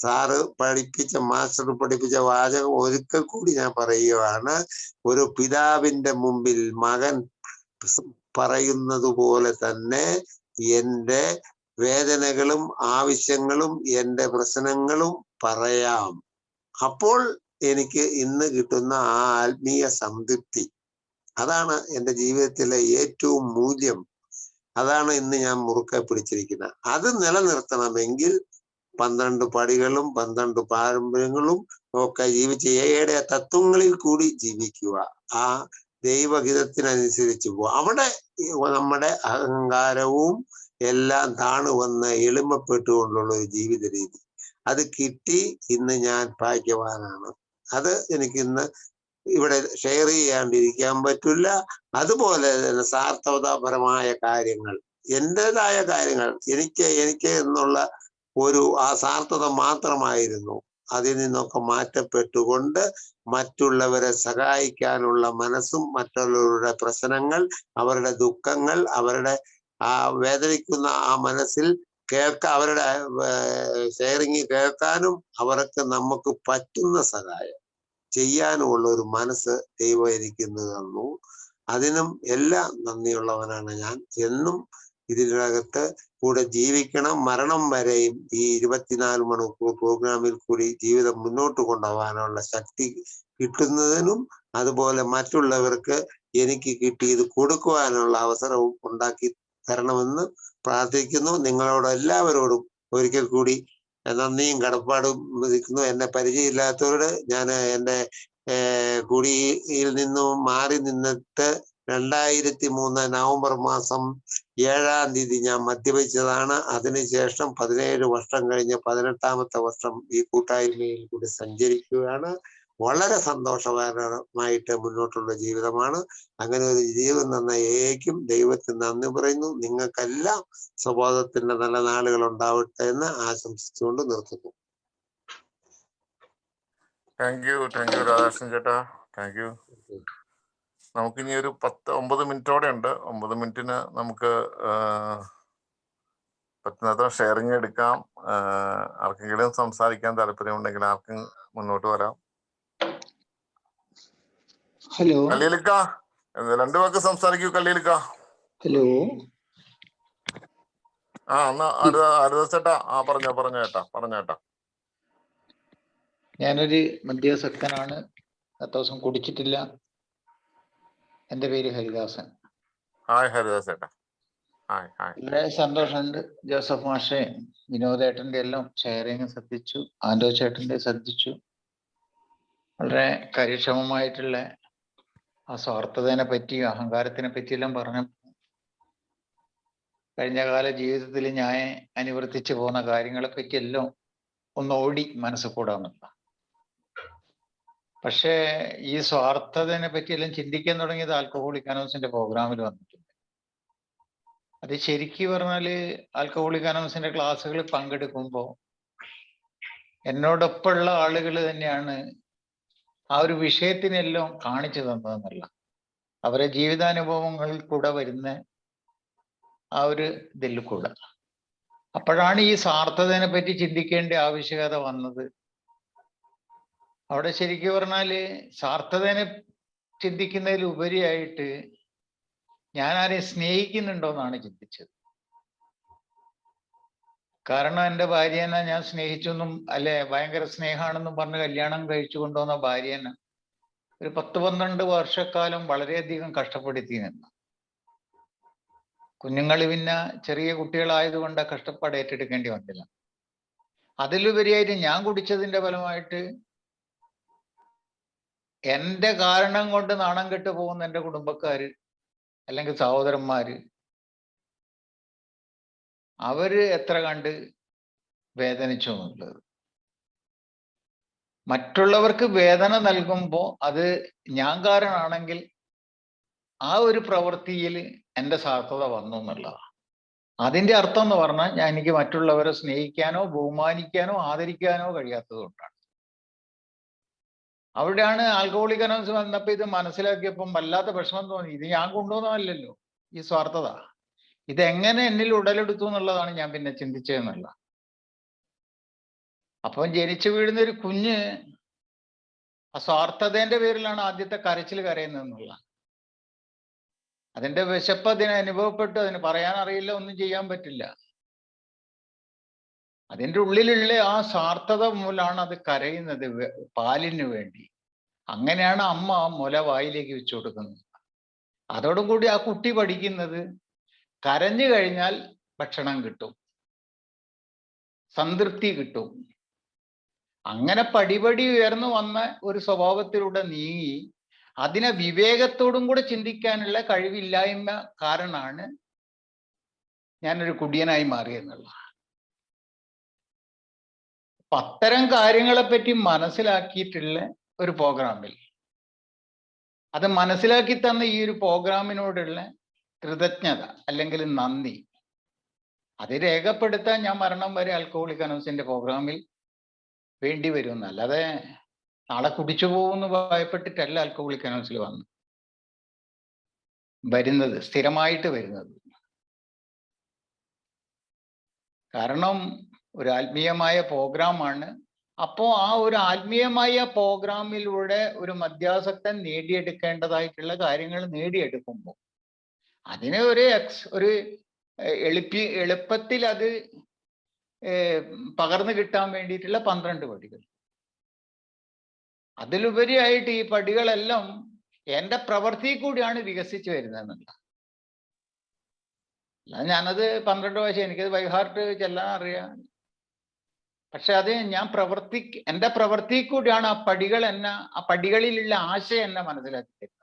D: സാറ് പഠിപ്പിച്ച മാസ്റ്റർ പഠിപ്പിച്ച വാചകം ഒരിക്കൽ കൂടി ഞാൻ പറയുകയാണ്. ഒരു പിതാവിന്റെ മുമ്പിൽ മകൻ പറയുന്നത് പോലെ തന്നെ എൻ്റെ വേദനകളും ആവശ്യങ്ങളും എൻ്റെ പ്രശ്നങ്ങളും പറയാം. അപ്പോൾ എനിക്ക് ഇന്ന് കിട്ടുന്ന ആ ആത്മീയ സംതൃപ്തി, അതാണ് എൻ്റെ ജീവിതത്തിലെ ഏറ്റവും മൂല്യം. അതാണ് ഇന്ന് ഞാൻ മുറുക്കെ പിടിച്ചിരിക്കുന്നത്. അത് നിലനിർത്തണമെങ്കിൽ 12 പടികളും 12 പാരമ്പര്യങ്ങളും ഒക്കെ ജീവിച്ച് ഏഴ് തത്വങ്ങളിൽ കൂടി ജീവിക്കുക. ആ ദൈവഹിതത്തിനനുസരിച്ച് പോവുക. അവിടെ നമ്മുടെ അഹങ്കാരവും എല്ലാം താണു വന്ന് എളിമപ്പെട്ടുകൊണ്ടുള്ള ഒരു ജീവിത രീതി അത് കിട്ടി. ഇന്ന് ഞാൻ ഭാഗ്യവാനാണ്. അത് എനിക്ക് ഇന്ന് ഇവിടെ ഷെയർ ചെയ്യാണ്ടിരിക്കാൻ പറ്റില്ല. അതുപോലെ തന്നെ സാർത്ഥകതാപരമായ കാര്യങ്ങൾ, എൻ്റെതായ കാര്യങ്ങൾ എനിക്ക് എന്നുള്ള ഒരു ആ സാർത്ഥത മാത്രമായിരുന്നു. അതിൽ നിന്നൊക്കെ മാറ്റപ്പെട്ടുകൊണ്ട് മറ്റുള്ളവരെ സഹായിക്കാനുള്ള മനസ്സും, മറ്റുള്ളവരുടെ പ്രശ്നങ്ങൾ, അവരുടെ ദുഃഖങ്ങൾ, അവരുടെ ആ വേദനിക്കുന്ന ആ മനസ്സിൽ അവരുടെ ഷെയറിങ് കേൾക്കാനും അവർക്ക് നമുക്ക് പറ്റുന്ന സഹായം ചെയ്യാനുമുള്ള ഒരു മനസ്സ് ദൈവം എനിക്ക് തന്നു. അതിനും എല്ലാം നന്ദിയുള്ളവനാണ് ഞാൻ. എന്നും ഇതിനകത്ത് കൂടെ ജീവിക്കണം. മരണം വരെയും ഈ 24 മണിക്കൂർ പ്രോഗ്രാമിൽ കൂടി ജീവിതം മുന്നോട്ട് കൊണ്ടുപോകാനുള്ള ശക്തി കിട്ടുന്നതിനും, അതുപോലെ മറ്റുള്ളവർക്ക് എനിക്ക് കിട്ടിയത് കൊടുക്കുവാനുള്ള അവസരവും ഉണ്ടാക്കി തരണമെന്ന് പ്രാർത്ഥിക്കുന്നു. നിങ്ങളോട് എല്ലാവരോടും ഒരിക്കൽ കൂടി നന്ദിയും കടപ്പാടും വിധിക്കുന്നു. എന്നെ പരിചയമില്ലാത്തവരോട് ഞാൻ എൻ്റെ കുടിയിൽ നിന്നും മാറി നിന്നിട്ട് 2003 നവംബർ മാസം 7-ാം തീയതി ഞാൻ മദ്യപിച്ചതാണ്. അതിനുശേഷം 17 വർഷം കഴിഞ്ഞ് 18ാമത്തെ വർഷം ഈ കൂട്ടായ്മയിൽ കൂടി സഞ്ചരിക്കുകയാണ്. വളരെ സന്തോഷകരമായിട്ട് മുന്നോട്ടുള്ള ജീവിതമാണ്. അങ്ങനെ ഒരു ജീവിതം തന്ന ഏക്കും ദൈവത്തിന് നന്ദി പറയുന്നു. നിങ്ങൾക്കെല്ലാം സ്വബോധത്തിന്റെ നല്ല നാളുകൾ ഉണ്ടാവട്ടെ എന്ന് ആശംസിച്ചുകൊണ്ട് നിർത്തുന്നു.
B: താങ്ക് യു രാധാകൃഷ്ണൻ ചേട്ടാ, താങ്ക് യു. നമുക്കിനി ഒരു 9 മിനിറ്റോടെ ഉണ്ട്. 9 മിനിറ്റിന് നമുക്ക് പറ്റുന്നത്ര ഷെയറിങ് എടുക്കാം. ആർക്കെങ്കിലും സംസാരിക്കാൻ താല്പര്യമുണ്ടെങ്കിൽ ആർക്കും മുന്നോട്ട് വരാം.
E: ഹലോ
B: കല്ലിലിക്ക, 2 വാക്ക് സംസാരിക്കൂ. കല്ലിലിക്ക,
E: ഹലോ.
B: എന്നാ ഹരിദാസേട്ടാ, പറഞ്ഞോ ചേട്ടാ.
E: ഞാനൊരു മദ്യാസക്തനാണ്. 10 ദിവസം കുടിച്ചിട്ടില്ല. എൻ്റെ പേര് ഹരിദാസൻ.
B: ഹായ് ഹരിദാസേട്ടാ. ഹായ്.
E: വളരെ സന്തോഷമുണ്ട്. ജോസഫ് മാഷെ, വിനോദേട്ടൻ്റെ എല്ലാം ഷെയറിങ് ശ്രദ്ധിച്ചു, ആൻഡോ ചേട്ടൻ്റെ ശ്രദ്ധിച്ചു. വളരെ കാര്യക്ഷമമായിട്ടുള്ള ആ സ്വാർത്ഥതയെ പറ്റി, അഹങ്കാരത്തിനെ പറ്റിയെല്ലാം പറഞ്ഞു. കഴിഞ്ഞ കാല ജീവിതത്തിൽ ഞാൻ അനുവർത്തിച്ചു പോകുന്ന കാര്യങ്ങളെ പറ്റിയെല്ലാം ഒന്ന് ഓടി മനസ്സിൽ കൂടാന്നില്ല. പക്ഷേ ഈ സ്വാർത്ഥതയെ പറ്റിയെല്ലാം ചിന്തിക്കാൻ തുടങ്ങിയത് ആൽക്കഹോളിക് അനോൺസിന്റെ പ്രോഗ്രാമിൽ വന്നിട്ടുണ്ട്. അത് ശരിക്കും പറഞ്ഞാല് ആൽക്കഹോളിക് അനോൺസിന്റെ ക്ലാസ്സുകൾ പങ്കെടുക്കുമ്പോൾ എന്നോടൊപ്പമുള്ള ആളുകൾ തന്നെയാണ് ആ ഒരു വിഷയത്തിനെല്ലാം കാണിച്ചു തന്നതെന്നല്ല, അവരെ ജീവിതാനുഭവങ്ങളിൽ കൂടെ വരുന്ന ആ ഒരു ഇതിൽ കൂടെ. അപ്പോഴാണ് ഈ സ്വാർത്ഥതയെ പറ്റി ചിന്തിക്കേണ്ട ആവശ്യകത വന്നത്. അവിടെ ശരിക്കും പറഞ്ഞാല് സ്വാർത്ഥതയെ ചിന്തിക്കുന്നതിൽ ഉപരിയായിട്ട് ഞാൻ ആരെയും സ്നേഹിക്കുന്നുണ്ടോ എന്നാണ് ചിന്തിച്ചത്. കാരണം എൻ്റെ ഭാര്യേനെ ഞാൻ സ്നേഹിച്ചൊന്നും അല്ലെ, ഭയങ്കര സ്നേഹമാണെന്നും പറഞ്ഞ് കല്യാണം കഴിച്ചു കൊണ്ടുവന്ന ഭാര്യേനെ ഒരു 10-12 വർഷക്കാലം വളരെയധികം കഷ്ടപ്പെടുത്തി നിന്നു. കുഞ്ഞുങ്ങൾ പിന്നെ ചെറിയ കുട്ടികളായതുകൊണ്ട് കഷ്ടപ്പാട് ഏറ്റെടുക്കേണ്ടി വന്നില്ല. അതിലുപരിയായിട്ട് ഞാൻ കുടിച്ചതിന്റെ ഫലമായിട്ട് എൻ്റെ കാരണം കൊണ്ട് നാണം കെട്ടു പോകുന്ന എൻ്റെ കുടുംബക്കാര് അല്ലെങ്കിൽ സഹോദരന്മാര്, അവര് എത്ര കണ്ട് വേദനിച്ചു എന്നുള്ളത്. മറ്റുള്ളവർക്ക് വേദന നൽകുമ്പോൾ അത് ഞാൻ കാരണമാണെങ്കിൽ ആ ഒരു പ്രവൃത്തിയിൽ എൻ്റെ സാർത്ഥത വന്നു എന്നുള്ളതാണ്. അതിൻ്റെ അർത്ഥം എന്ന് പറഞ്ഞാൽ എനിക്ക് മറ്റുള്ളവരെ സ്നേഹിക്കാനോ ബഹുമാനിക്കാനോ ആദരിക്കാനോ കഴിയാത്തത് കൊണ്ടാണ്. അവിടെയാണ് ആൽക്കഹോളിക് അനോൺസ് വന്നപ്പോൾ ഇത് മനസ്സിലാക്കിയപ്പം വല്ലാത്ത വിഷമം തോന്നി. ഇത് ഞാൻ കൊണ്ടുവന്നതല്ലല്ലോ ഈ സ്വാർത്ഥത, ഇതെങ്ങനെ എന്നിൽ ഉടലെടുത്തു എന്നുള്ളതാണ് ഞാൻ പിന്നെ ചിന്തിച്ചതെന്നല്ല. അപ്പം ജനിച്ചു വീഴുന്ന ഒരു കുഞ്ഞ് അസ്വാർത്ഥതേന്റെ പേരിലാണ് ആദ്യത്തെ കരച്ചിൽ കരയുന്നതെന്നുള്ള. അതിന്റെ വിശപ്പ് അതിന് അനുഭവപ്പെട്ടു, അതിന് പറയാൻ അറിയില്ല, ഒന്നും ചെയ്യാൻ പറ്റില്ല. അതിൻ്റെ ഉള്ളിലുള്ള ആ സ്വാർത്ഥത മൂലമാണ് അത് കരയുന്നത്, പാലിന് വേണ്ടി. അങ്ങനെയാണ് അമ്മ മുല വായിലേക്ക് വെച്ചു കൊടുക്കുന്നത്. അതോടുകൂടി ആ കുട്ടി പഠിക്കുന്നത് കരഞ്ഞു കഴിഞ്ഞാൽ ഭക്ഷണം കിട്ടും, സംതൃപ്തി കിട്ടും. അങ്ങനെ പടിപടി ഉയർന്നു വന്ന ഒരു സ്വഭാവത്തിലൂടെ നീങ്ങി അതിനെ വിവേകത്തോടും കൂടെ ചിന്തിക്കാനുള്ള കഴിവില്ലായ്മ കാരണമാണ് ഞാനൊരു കുടിയനായി മാറിയെന്നുള്ള. അപ്പൊ അത്തരം കാര്യങ്ങളെപ്പറ്റി മനസ്സിലാക്കിയിട്ടുള്ള ഒരു പ്രോഗ്രാമിൽ, അത് മനസ്സിലാക്കി തന്ന ഈ ഒരു പ്രോഗ്രാമിനോടുള്ള കൃതജ്ഞത അല്ലെങ്കിൽ നന്ദി, അത് രേഖപ്പെടുത്താൻ ഞാൻ മരണം വരെ ആൽക്കഹോളിക് അനോൺസിന്റെ പ്രോഗ്രാമിൽ വേണ്ടി വരും. അല്ലാതെ നാളെ കുടിച്ചു പോകുമെന്ന് ഭയപ്പെട്ടിട്ടല്ല ആൽക്കഹോളിക് അനോൺസിൽ വരുന്നത്, സ്ഥിരമായിട്ട് വരുന്നത്. കാരണം ഒരു ആത്മീയമായ പ്രോഗ്രാമാണ്. അപ്പോൾ ആ ഒരു ആത്മീയമായ പ്രോഗ്രാമിലൂടെ ഒരു മദ്യാസക്തൻ നേടിയെടുക്കേണ്ടതായിട്ടുള്ള കാര്യങ്ങൾ നേടിയെടുക്കുമ്പോൾ അതിനെ ഒരു എളുപ്പത്തിൽ അത് പകർന്നു കിട്ടാൻ വേണ്ടിയിട്ടുള്ള 12 പടികൾ. അതിലുപരിയായിട്ട് ഈ പടികളെല്ലാം എൻ്റെ പ്രവൃത്തി കൂടിയാണ് വികസിച്ചു വരുന്നതെന്നല്ല. അല്ല ഞാനത് 12 പ്രാവശ്യം എനിക്കത് ബൈഹാർട്ട് ചെല്ലാൻ അറിയാം. പക്ഷെ അത് ഞാൻ എൻ്റെ പ്രവൃത്തി കൂടിയാണ് ആ പടികൾ ആ പടികളിലുള്ള ആശയം എന്നെ മനസ്സിലാക്കി തരുന്നത്.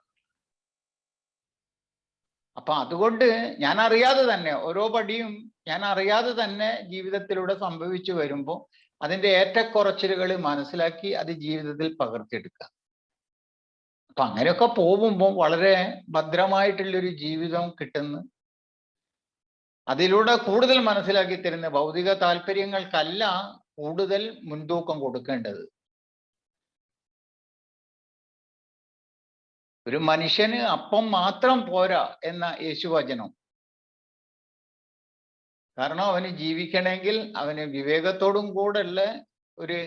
E: അപ്പൊ അതുകൊണ്ട് ഞാൻ അറിയാതെ തന്നെ ഓരോ പടിയും ഞാൻ അറിയാതെ തന്നെ ജീവിതത്തിലൂടെ സംഭവിച്ചു വരുമ്പോൾ അതിൻ്റെ ഏറ്റക്കുറച്ചിലുകൾ മനസ്സിലാക്കി അത് ജീവിതത്തിൽ പകർത്തിയെടുക്കുക. അപ്പൊ അങ്ങനെയൊക്കെ പോകുമ്പോൾ വളരെ ഭദ്രമായിട്ടുള്ളൊരു ജീവിതം കിട്ടുന്നു. അതിലൂടെ കൂടുതൽ മനസ്സിലാക്കി തരുന്ന ഭൗതിക താല്പര്യങ്ങൾക്കല്ല കൂടുതൽ മുൻതൂക്കം കൊടുക്കേണ്ടത്. ഒരു മനുഷ്യന് അപ്പം മാത്രം പോരാ എന്ന യേശുവചനം. കാരണം അവന് ജീവിക്കണമെങ്കിൽ അവന് വിവേകത്തോടും കൂടെയുള്ള ഒരു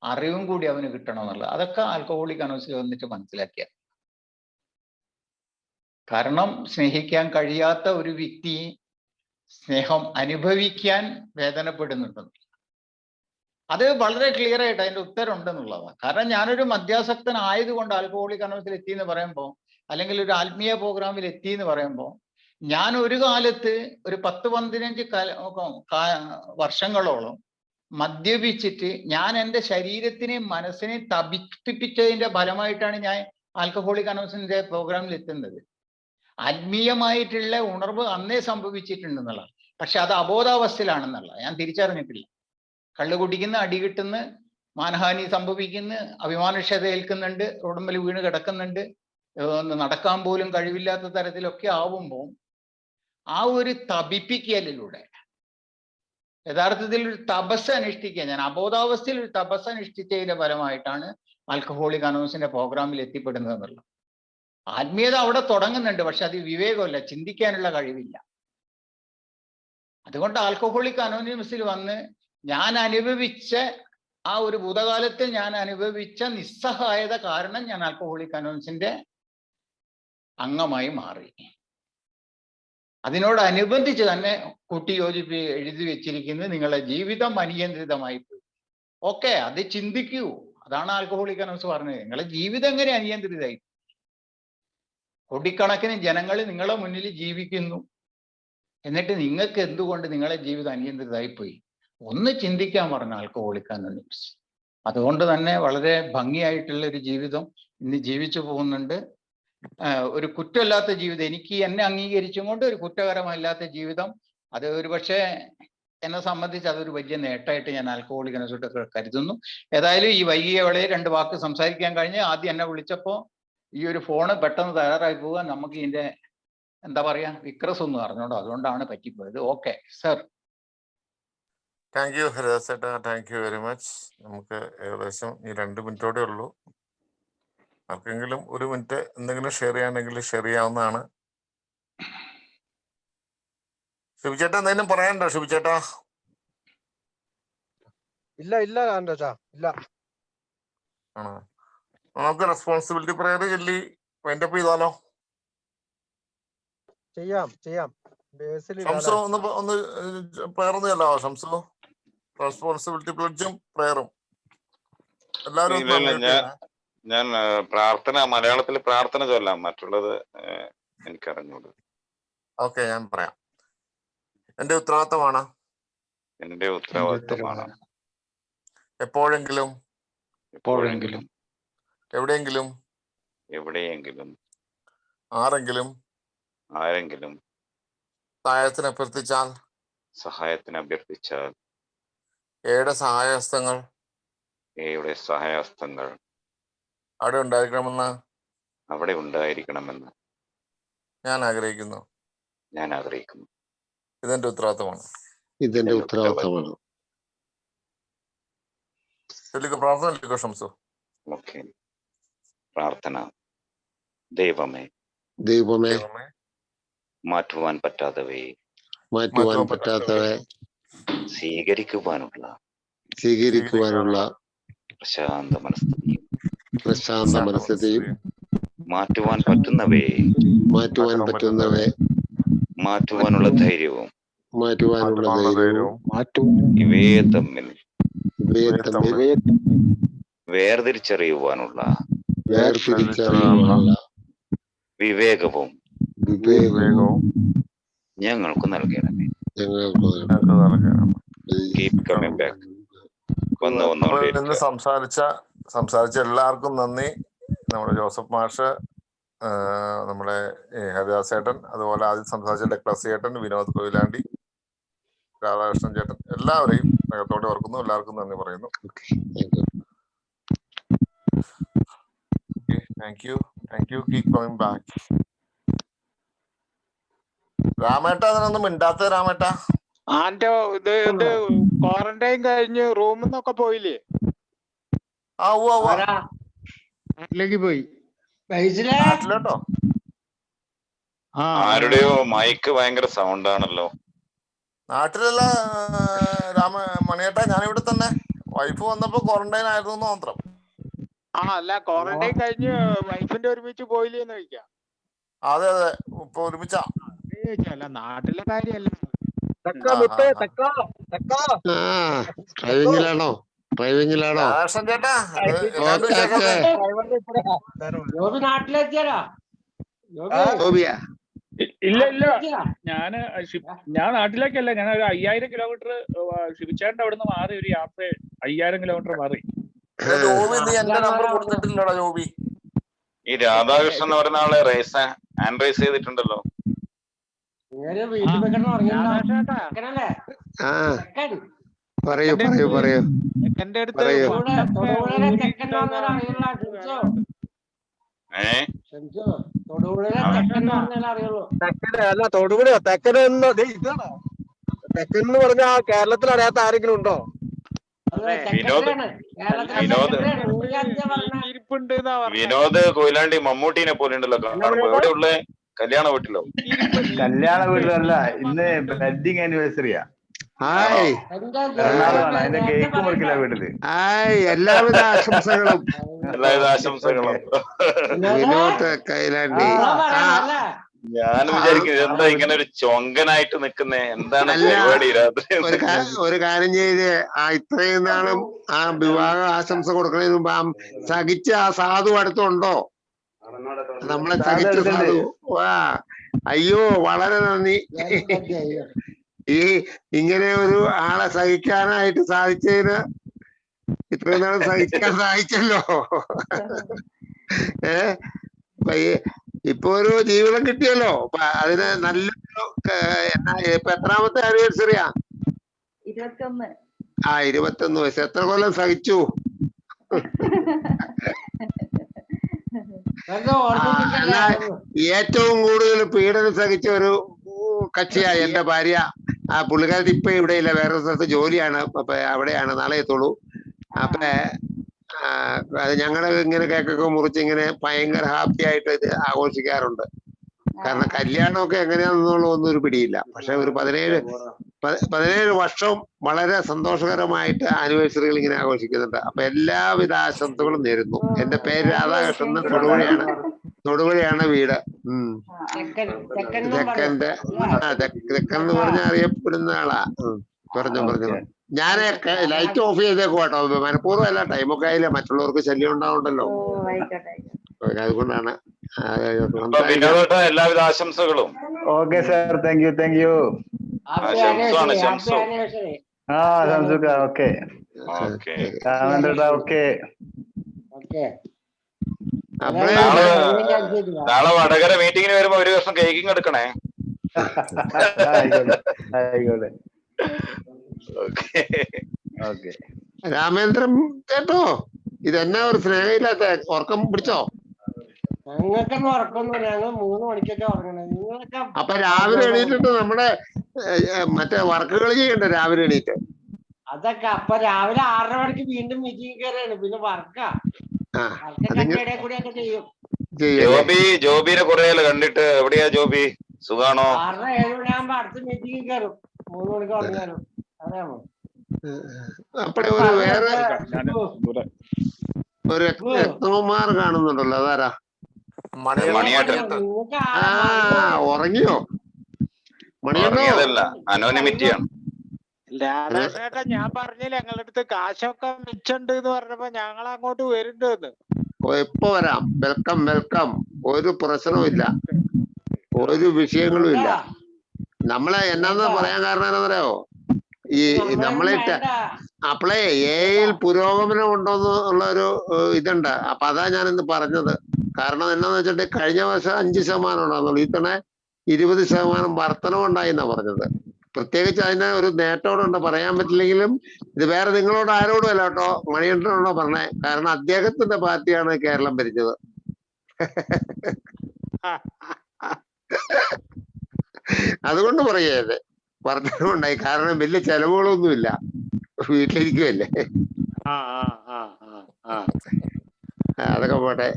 E: അറിവും കൂടി അവന് കിട്ടണം എന്നുള്ളത്. അതൊക്കെ ആൽക്കഹോളിക് അനോൺസിൽ വന്നിട്ട് മനസ്സിലാക്കിയ. കാരണം സ്നേഹിക്കാൻ കഴിയാത്ത ഒരു വ്യക്തി സ്നേഹം അനുഭവിക്കാൻ വേദനപ്പെടുന്നുണ്ടെന്ന്, അത് വളരെ ക്ലിയർ ആയിട്ട് അതിന്റെ ഉത്തരം ഉണ്ടെന്നുള്ളതാണ്. കാരണം ഞാനൊരു മദ്യാസക്തൻ ആയതുകൊണ്ട് ആൽക്കഹോളിക് അനോൺസിൽ എത്തി എന്ന് പറയുമ്പോൾ, അല്ലെങ്കിൽ ഒരു ആത്മീയ പ്രോഗ്രാമിൽ എത്തി എന്ന് പറയുമ്പോൾ, ഞാൻ ഒരു കാലത്ത് ഒരു 10-15 വർഷങ്ങളോളം മദ്യപിച്ചിട്ട് ഞാൻ എൻ്റെ ശരീരത്തിനെയും മനസ്സിനെയും തപിപ്പിച്ചതിന്റെ ഫലമായിട്ടാണ് ഞാൻ ആൽക്കഹോളിക് അനോൺസിന്റെ പ്രോഗ്രാമിൽ എത്തുന്നത്. ആത്മീയമായിട്ടുള്ള ഉണർവ് അന്നേ സംഭവിച്ചിട്ടുണ്ടെന്നുള്ള, പക്ഷെ അത് അബോധാവസ്ഥയിലാണെന്നുള്ള ഞാൻ തിരിച്ചറിഞ്ഞിട്ടില്ല. കള്ളു കുടിക്കുന്ന, അടി കിട്ടുന്ന, മാനഹാനി സംഭവിക്കുന്ന, അഭിമാനക്ഷത ഏൽക്കുന്നുണ്ട്, റോഡുമ്മൽ വീണ് കിടക്കുന്നുണ്ട്, നടക്കാൻ പോലും കഴിവില്ലാത്ത തരത്തിലൊക്കെ ആവുമ്പോൾ ആ ഒരു തപിപ്പിക്കലിലൂടെ യഥാർത്ഥത്തിൽ ഒരു തപസ് അനുഷ്ഠിക്കുക, ഞാൻ അബോധാവസ്ഥയിൽ ഒരു തപസ് അനുഷ്ഠിച്ചതിന്റെ ഫലമായിട്ടാണ് ആൽക്കഹോളിക് അനോൺസിന്റെ പ്രോഗ്രാമിൽ എത്തിപ്പെടുന്നത് എന്നുള്ളത്. ആത്മീയത അവിടെ തുടങ്ങുന്നുണ്ട്, പക്ഷെ അത് വിവേകമല്ല, ചിന്തിക്കാനുള്ള കഴിവില്ല. അതുകൊണ്ട് ആൽക്കഹോളിക് അനോണിമസിൽ വന്ന് ഞാൻ അനുഭവിച്ച ആ ഒരു ഭൂതകാലത്തിൽ ഞാൻ അനുഭവിച്ച നിസ്സഹായത കാരണം ഞാൻ ആൽക്കഹോളിക് അനോൺസിന്റെ അംഗമായി മാറി. അതിനോടനുബന്ധിച്ച് തന്നെ കൂട്ടിയോജിപ്പി എഴുതി വെച്ചിരിക്കുന്നത് നിങ്ങളുടെ ജീവിതം അനിയന്ത്രിതമായി പോയി. ഓക്കെ, അത് ചിന്തിക്കൂ. അതാണ് ആൽക്കഹോളിക് അനോൺസ് പറഞ്ഞത്. നിങ്ങളുടെ ജീവിതം എങ്ങനെ അനിയന്ത്രിതമായി? കോടിക്കണക്കിന് ജനങ്ങൾ നിങ്ങളെ മുന്നിൽ ജീവിക്കുന്നു, എന്നിട്ട് നിങ്ങൾക്ക് എന്തുകൊണ്ട് നിങ്ങളെ ജീവിതം അനിയന്ത്രിതമായി പോയി? ഒന്ന് ചിന്തിക്കാൻ പറഞ്ഞ ആൽക്കഹോളിക് അനോണിമസ്. അതുകൊണ്ട് തന്നെ വളരെ ഭംഗിയായിട്ടുള്ള ഒരു ജീവിതം ഇന്ന് ജീവിച്ചു പോകുന്നുണ്ട്. ഒരു കുറ്റമില്ലാത്ത ജീവിതം, എനിക്ക് എന്നെ അംഗീകരിച്ചും കൊണ്ട് ഒരു കുറ്റകരമല്ലാത്ത ജീവിതം, അത് ഒരു പക്ഷേ എന്നെ സംബന്ധിച്ച് അതൊരു വലിയ നേട്ടമായിട്ട് ഞാൻ ആൽക്കഹോളിക് അനോൺസിലൂടെ കരുതുന്നു. ഏതായാലും ഈ വൈകിയ വേളയിൽ 2 വാക്ക് സംസാരിക്കാൻ കഴിഞ്ഞ്, ആദ്യം എന്നെ വിളിച്ചപ്പോൾ ഈ ഒരു ഫോണ് പെട്ടെന്ന് തയ്യാറായി പോവുക, നമുക്ക് ഇതിന്റെ എന്താ പറയാ വിക്രസ് ഒന്നും അറിഞ്ഞോണ്ടോ, അതുകൊണ്ടാണ് പറ്റിപ്പോയത്. Okay sir.
B: താങ്ക് യു ഹരിദാസേട്ടാ, താങ്ക് യു വെരി മച്ച്. നമുക്ക് ഏകദേശം ഈ 2 മിനിറ്റോടെ ഉള്ളൂ. ആർക്കെങ്കിലും 1 മിനിറ്റ് എന്തെങ്കിലും ഷെയർ ചെയ്യാണെങ്കിൽ ഷെയർ ചെയ്യാവുന്നതാണ്. ഷിബുചേട്ടാ എന്തെങ്കിലും പറയാനുണ്ടോ? ഷിബുചേട്ടാ
F: ഇല്ല ആൻഡ്രോച്ചാ, ഇല്ല.
B: ആണോ? നമുക്ക് റെസ്പോൺസിബിലിറ്റി പ്രയർ ചൊല്ലി വൈൻഡപ്പ് ചെയ്താലോ?
F: ചെയ്യാം. ബേസിൽ
B: ഷംസു ഒന്ന് പ്രയർ ഒന്ന് ചെല്ലാവോ ഷംസു? റെസ്പോൺസിബിലിറ്റി പ്ലഡ്ജും പ്രയറും എല്ലാവരും ഒന്ന്
C: ഇല്ല
B: unmute ചെയ്യണേ.
C: ഞാൻ പ്രാർത്ഥന മലയാളത്തിൽ പ്രാർത്ഥന ചൊല്ലാം, മറ്റുള്ളത് എനിക്കറിഞ്ഞൂടു.
B: ഓക്കെ, ഞാൻ പറയാം. എന്റെ ഉത്തരവാദിത്തമാണ് എപ്പോഴെങ്കിലും എവിടെയെങ്കിലും ആരെങ്കിലും സഹായത്തിന് അഭ്യർത്ഥിച്ചാൽ ഏയുടെ സഹായഹസ്തങ്ങൾ അവിടെ ഉണ്ടായിരിക്കണമെന്ന് ഞാൻ ആഗ്രഹിക്കുന്നു. ഇതെന്റെ ഉത്തരവാദിത്തമാണ്. പ്രാർത്ഥന ഷംസു.
C: ഓക്കെ. പ്രാർത്ഥന. ദൈവമേ, മാറ്റുവാൻ പറ്റാത്തവയെ സ്വീകരിക്കുവാനുള്ള പ്രശാന്ത മനസ്ഥിതിയും മാറ്റുവാൻ പറ്റുന്നവയെ മാറ്റുവാനുള്ള ധൈര്യവും ഇവയെ തമ്മിൽ വേർതിരിച്ചറിയുവാനുള്ള വിവേകവും ഞങ്ങൾക്ക് നൽകണമേ. Keep coming back.
B: ഇന്ന് സംസാരിച്ച എല്ലാവർക്കും നന്ദി. നമ്മുടെ ജോസഫ് മാഷ്, നമ്മുടെ ഹരിദാസ് ചേട്ടൻ, അതുപോലെ ആദ്യം സംസാരിച്ച ഡക്ലസ് ചേട്ടൻ, വിനോദ് കൊയിലാണ്ടി, രാധാകൃഷ്ണൻ ചേട്ടൻ, എല്ലാവരെയും സ്നേഹത്തോടെ ഓർക്കുന്നു. എല്ലാവർക്കും നന്ദി പറയുന്നു. Thank you. Keep coming back. രാമേട്ട, അതിനൊന്നും മിണ്ടാത്ത രാമേട്ട.
G: ഇത് ക്വാറന്റൈൻ കഴിഞ്ഞ് റൂമിൽ നിന്നൊക്കെ പോയില്ലേ?
E: നാട്ടിലേക്ക് പോയി.
B: നാട്ടിലോട്ടോ?
C: ആരുടെയോ മൈക്ക് ഭയങ്കര സൗണ്ട് ആണല്ലോ.
B: നാട്ടിലല്ല മണിയേട്ടാ, ഞാനിവിടെ തന്നെ. വൈഫ് വന്നപ്പോ ക്വാറന്റൈൻ ആയിരുന്നു മാത്രം.
G: അല്ല, ക്വാറന്റൈൻ കഴിഞ്ഞ് വൈഫിന്റെ ഒരുമിച്ച് പോയില്ലേന്ന് ചോദിക്കാം.
B: അതെ, ഇപ്പൊ ഒരുമിച്ചാ.
G: അല്ല, നാട്ടിലെ കാര്യല്ല.
D: ഡ്രൈവിംഗിലാണോ?
B: ചേട്ടാ,
H: ഇല്ല, ഞാൻ നാട്ടിലേക്കല്ല. ഞാൻ ഒരു 5000 കിലോമീറ്റർ ശിവച്ചേട്ടൻ്റെ അവിടെ നിന്ന് മാറി, ഒരു യാത്ര 5000 കിലോമീറ്റർ മാറി.
C: ഈ രാധാകൃഷ്ണൻ ഒരാളെ ഹാൻഡ് റൈസ് ചെയ്തിട്ടുണ്ടല്ലോ.
D: പറയൂ.
G: എന്റെ അടുത്ത്
F: തൊടുപുഴ തെക്കെന്ന് പറഞ്ഞ കേരളത്തിൽ അറിയാത്ത ആരെങ്കിലും ഉണ്ടോ?
C: വിനോദ് കൊയിലാണ്ടി മമ്മൂട്ടിനെ പോലെ ഉണ്ടല്ലോ. എവിടെയുള്ള കല്യാണ വീട്ടിലോ?
I: കല്യാണ വീട്ടിലല്ല, ഇന്ന് വെഡിങ് ആനിവേഴ്സറിയാ. അതിന്റെ കേക്ക് മുറിക്കില്ല വീട്ടില്.
D: എല്ലാവിധ ആശംസകളും.
B: വിനോദ് കൈലാണ്ടി.
C: ഞാനും വിചാരിക്കുന്നത് എന്താ ഇങ്ങനെ ഒരു ചൊങ്കനായിട്ട് നിക്കുന്നേ, എന്താണ് പരിപാടി? രാത്രി
D: ഒരു കാര്യം ചെയ്ത് ഇത്രയും നാളും ആ വിവാഹ ആശംസ കൊടുക്കുന്നതിന് മുമ്പ് സഹിച്ച ആ സാധു അടുത്തുണ്ടോ? നമ്മളെ സഹിച്ച സാധു. അയ്യോ, വളരെ നന്ദി. ഇങ്ങനെ ഒരു ആളെ സഹിക്കാനായിട്ട് സാധിച്ചതിന് ഇത്രയും നാളും സഹിക്കാൻ സാധിച്ചല്ലോ. ഇപ്പൊ ഒരു ജീവിതം കിട്ടിയല്ലോ. അതിന് നല്ലൊരു ഇപ്പൊ എത്രാമത്തെ ആനിവേഴ്സറിയാ? 21 വയസ്സ്. എത്ര കൊല്ലം സഹിച്ചു? ഏറ്റവും കൂടുതൽ പീഡനം സഹിച്ച ഒരു കക്ഷിയായി എന്റെ ഭാര്യ. പുള്ളിക്കാരത്തി ഇപ്പൊ ഇവിടെ ഇല്ല, വേറൊരു സ്ഥലത്ത് ജോലിയാണ്. അപ്പൊ അവിടെയാണ്, നാളെ എത്തുള്ളൂ. അപ്പൊ അത് ഞങ്ങള് ഇങ്ങനെ കേക്കൊക്കെ മുറിച്ച് ഇങ്ങനെ ഭയങ്കര ഹാപ്പി ആയിട്ട് ഇത് ആഘോഷിക്കാറുണ്ട്. കാരണം കല്യാണമൊക്കെ എങ്ങനെയാണെന്നുള്ള ഒന്നും ഒരു പിടിയില്ല. പക്ഷെ ഒരു 17 17 വർഷം വളരെ സന്തോഷകരമായിട്ട് ആനിവേഴ്സറികൾ ഇങ്ങനെ ആഘോഷിക്കുന്നുണ്ട്. അപ്പൊ എല്ലാവിധ ആശംസകളും നേരുന്നു. എന്റെ പേര് രാധാകൃഷ്ണൻ, തൊടുപുഴയാണ് വീട്. തെക്കന്റെ തെക്കൻ എന്ന് പറഞ്ഞാൽ അറിയപ്പെടുന്ന ആളാ. പറഞ്ഞു ഞാൻ ലൈറ്റ് ഓഫ് ചെയ്തേക്കോ കേട്ടോ, മനഃപൂർവ്വം അല്ല, ടൈമൊക്കെ ആയില്ല, മറ്റുള്ളവർക്ക് ശല്യം ഉണ്ടാവുണ്ടല്ലോ, അതുകൊണ്ടാണ്.
C: എല്ലാവിധ ആശംസകളും.
I: Okay sir, thank U. ആ ശംസുക്ക, ഓക്കെ ഓക്കെ.
C: നാളെ വടകര മീറ്റിങ്ങിന് വരുമ്പോ ഒരു ദിവസം കേക്കിങ് എടുക്കണേ.
I: ആയിക്കോട്ടെ.
D: ഓക്കെ. രാമേന്ദ്രൻ കേട്ടോ, ഇതെന്നാ ഒരു സ്നേഹമില്ലാത്ത ഉറക്കം പിടിച്ചോ?
F: ഞങ്ങൾക്കൊന്നും ഉറക്കൊന്നുമില്ല, ഞങ്ങൾ 3 മണിക്കൊക്കെ ഉറങ്ങണേ. നിങ്ങളൊക്കെ
D: അപ്പൊ രാവിലെ എണീറ്റിട്ട് നമ്മുടെ മറ്റേ വർക്കുകൾ ചെയ്യണ്ടേ രാവിലെ എണീറ്റ്?
F: അതൊക്കെ അപ്പൊ രാവിലെ 6:30 മണിക്ക് വീണ്ടും മീറ്റിംഗ് കയറിയാണ്, പിന്നെ വർക്കാ കൂടിയൊക്കെ ചെയ്യും.
C: ജോബിനെ കുറെ കണ്ടിട്ട്. എവിടെയാ ജോബി? സുഖാണോ?
F: 6:30-7 മണിയാകുമ്പോ അടുത്ത മീറ്റിംഗ് കയറും. 3 മണിക്ക് ഉറങ്ങാനും അറിയാമോ?
D: അപ്പഴേ ഒരു വേറെ ഒരു രത്നകുമാർ കാണുന്നുണ്ടല്ലോ, അതാരാ? ഉറങ്ങിയോ?
C: മണിയല്ല, അനോണിമിറ്റിയാണ്.
G: രാധാകൃഷ്ണേട്ടാ, ഞാൻ പറഞ്ഞില്ല ഞങ്ങളുടെ അടുത്ത് കാശൊക്കെ മിച്ചുണ്ട് എന്ന് പറഞ്ഞപ്പോ ഞങ്ങൾ അങ്ങോട്ട് വരുന്നുണ്ട്.
D: എപ്പോ വരാം, വെൽക്കം. ഒരു പ്രശ്നവും ഒരു വിഷയങ്ങളും ഇല്ല. നമ്മളെ എന്നാന്ന് പറയാൻ കാരണം എന്താണെന്നറിയോ? ഈ നമ്മളിട്ട് അപ്പളേ എയിൽ പുരോഗമനം ഉണ്ടോന്ന് ഉള്ള ഒരു ഇതുണ്ട്. അപ്പൊ അതാ ഞാൻ ഇന്ന് പറഞ്ഞത്. കാരണം എന്നാന്ന് വെച്ചിട്ട് കഴിഞ്ഞ വർഷം 5% ഉണ്ടാകുന്നുള്ളൂ, ഇത്തവണ 20% വർധനവുണ്ടായി എന്നാ പറഞ്ഞത്. പ്രത്യേകിച്ച് അതിന് ഒരു നേട്ടോടുണ്ട്, പറയാൻ പറ്റില്ലെങ്കിലും. ഇത് വേറെ നിങ്ങളോട് ആരോടും അല്ല കേട്ടോ, മണികണ്ഠനോടോ പറഞ്ഞേ. കാരണം അദ്ദേഹത്തിന്റെ പാർട്ടിയാണ് കേരളം ഭരിച്ചത്. അതുകൊണ്ട് പറയേ വർധനവുണ്ടായി. കാരണം വലിയ ചെലവുകളൊന്നുമില്ല, വീട്ടിലിരിക്കുമല്ലേ. അതൊക്കെ പോട്ടെ.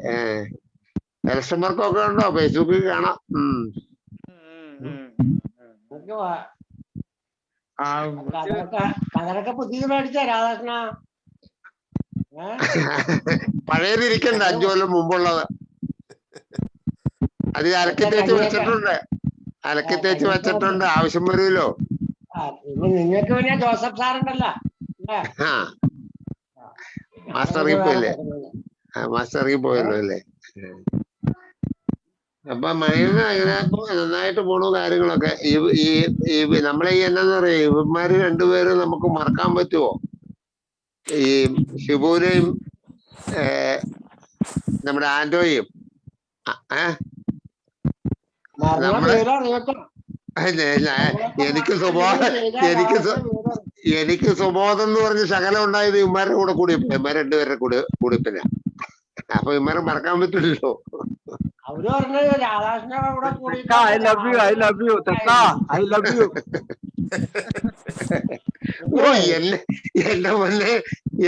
D: ഇലക്ഷൻ വർക്കൊക്കെ ഉണ്ടോ? ഫേസ്ബുക്കിൽ കാണാം.
F: കഥകളൊക്കെ പുതിയത് മേടിച്ച രാധാകൃഷ്ണ?
D: പഴയതിരിക്കണ്ട, 5 കൊല്ലം മുമ്പുള്ളത്. അത് അലക്കി തേച്ച് വെച്ചിട്ടുണ്ട്, ആവശ്യം വരുമല്ലോ.
F: നിങ്ങൾക്ക് പിന്നെ ജോസഫ് സാറുണ്ടല്ലോ,
D: മാസ്റ്റർ ഇറങ്ങി പോയല്ലോ അല്ലേ. അപ്പൊ മണിയണ്ണ ഇങ്ങനെ നന്നായിട്ട് പോണു കാര്യങ്ങളൊക്കെ. ഈ നമ്മളെ ഈ എന്നാന്ന് പറയാ, ഇവന്മാര് രണ്ടുപേരും നമുക്ക് മറക്കാൻ പറ്റുമോ? ഈ ഷിബുവിനെയും നമ്മുടെ ആന്റോയും. എനിക്ക് സുബോധം എന്ന് പറഞ്ഞ ശകലം ഉണ്ടായത് ഇവന്മാരുടെ കൂടെ കൂടി, ഇവന്മാർ രണ്ടുപേരുടെ കൂടിപ്പില്ല. അപ്പൊ ഇവന്മാരെ മറക്കാൻ പറ്റില്ലല്ലോ.
F: അവര് പറഞ്ഞു രാധാകൃഷ്ണന്റെ കൂടെ കൂടി.
D: എന്റെ മുന്നേ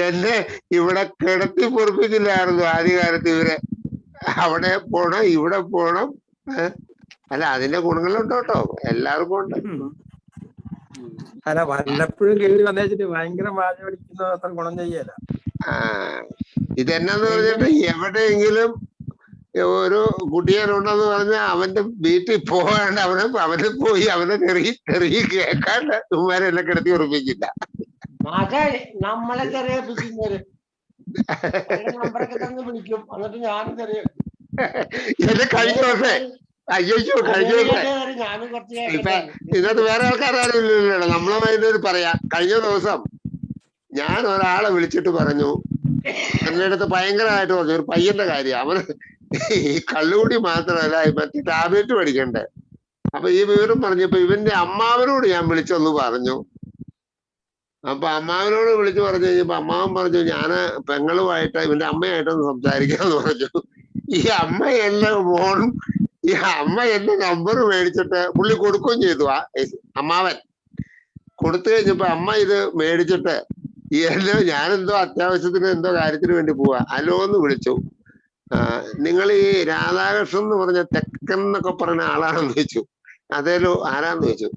D: എന്നെ ഇവിടെ കിടത്തി പൊറപ്പിക്കില്ലായിരുന്നു ആദ്യകാലത്ത്. ഇവരെ അവിടെ പോണം ഇവിടെ പോണം. അല്ല, അതിന്റെ ഗുണങ്ങളുണ്ട് കേട്ടോ, എല്ലാവർക്കും ഉണ്ട്.
A: അല്ല, വല്ലപ്പോഴും കേറി വന്നേച്ചിട്ട് ഭയങ്കര വാഴ പിടിക്കുന്ന അത്ര ഗുണം ചെയ്യല.
D: ഇതെന്നാന്ന് പറഞ്ഞിട്ട് എവിടെയെങ്കിലും ഒരു കുട്ടിയനുണ്ടെന്ന് പറഞ്ഞാൽ അവന്റെ വീട്ടിൽ പോകാണ്ട് അവനെ പോയി അവനെ തെറി കേൾക്കാണ്ട് ഉമ്മാരെ എല്ലാം കിടത്തി ഉറപ്പിക്കില്ല.
F: നമ്മളെ തെറിയിപ്പിക്കുന്നവര് നമ്പറൊക്കെ തന്നെ വിളിക്കും, എന്നിട്ട് ഞാനും തെറിയ.
D: എന്നെ കഴിഞ്ഞ ദിവസേ ഇപ്പൊ ഇതിനകത്ത് വേറെ ആൾക്കാരും ഇല്ലല്ലോ, നമ്മളെ പറയാം. കഴിഞ്ഞ ദിവസം ഞാൻ ഒരാളെ വിളിച്ചിട്ട് പറഞ്ഞു, എന്റെ അടുത്ത് ഭയങ്കരമായിട്ട് പറഞ്ഞു ഒരു പയ്യന്റെ കാര്യം. അവന് ഈ കള്ളുകൂടി മാത്രമല്ല, മറ്റേ ടാബ്ലറ്റ് പഠിക്കണ്ടേ. അപ്പൊ ഈ വിവരം പറഞ്ഞപ്പോ ഇവന്റെ അമ്മാവനോട് ഞാൻ വിളിച്ചൊന്ന് പറഞ്ഞു. അപ്പൊ അമ്മാവനോട് വിളിച്ചു പറഞ്ഞു കഴിഞ്ഞപ്പോ അമ്മാവൻ പറഞ്ഞു, ഞാന് പെങ്ങളുമായിട്ട് ഇവന്റെ അമ്മയായിട്ടൊന്ന് സംസാരിക്കാന്ന് പറഞ്ഞു. ഈ അമ്മ എന്റെ നമ്പർ മേടിച്ചിട്ട് പുള്ളി കൊടുക്കുകയും ചെയ്തു. അമ്മാവൻ കൊടുത്തു കഴിഞ്ഞപ്പോ അമ്മ ഇത് മേടിച്ചിട്ട് ഞാനെന്തോ അത്യാവശ്യത്തിന് എന്തോ കാര്യത്തിന് വേണ്ടി പോവാ, അലോന്ന് വിളിച്ചു. നിങ്ങൾ ഈ രാധാകൃഷ്ണൻ എന്ന് പറഞ്ഞ തെക്കൻ എന്നൊക്കെ പറഞ്ഞ ആളാണെന്ന് ചോദിച്ചു. അതേലോ, ആരാന്ന് ചോദിച്ചു.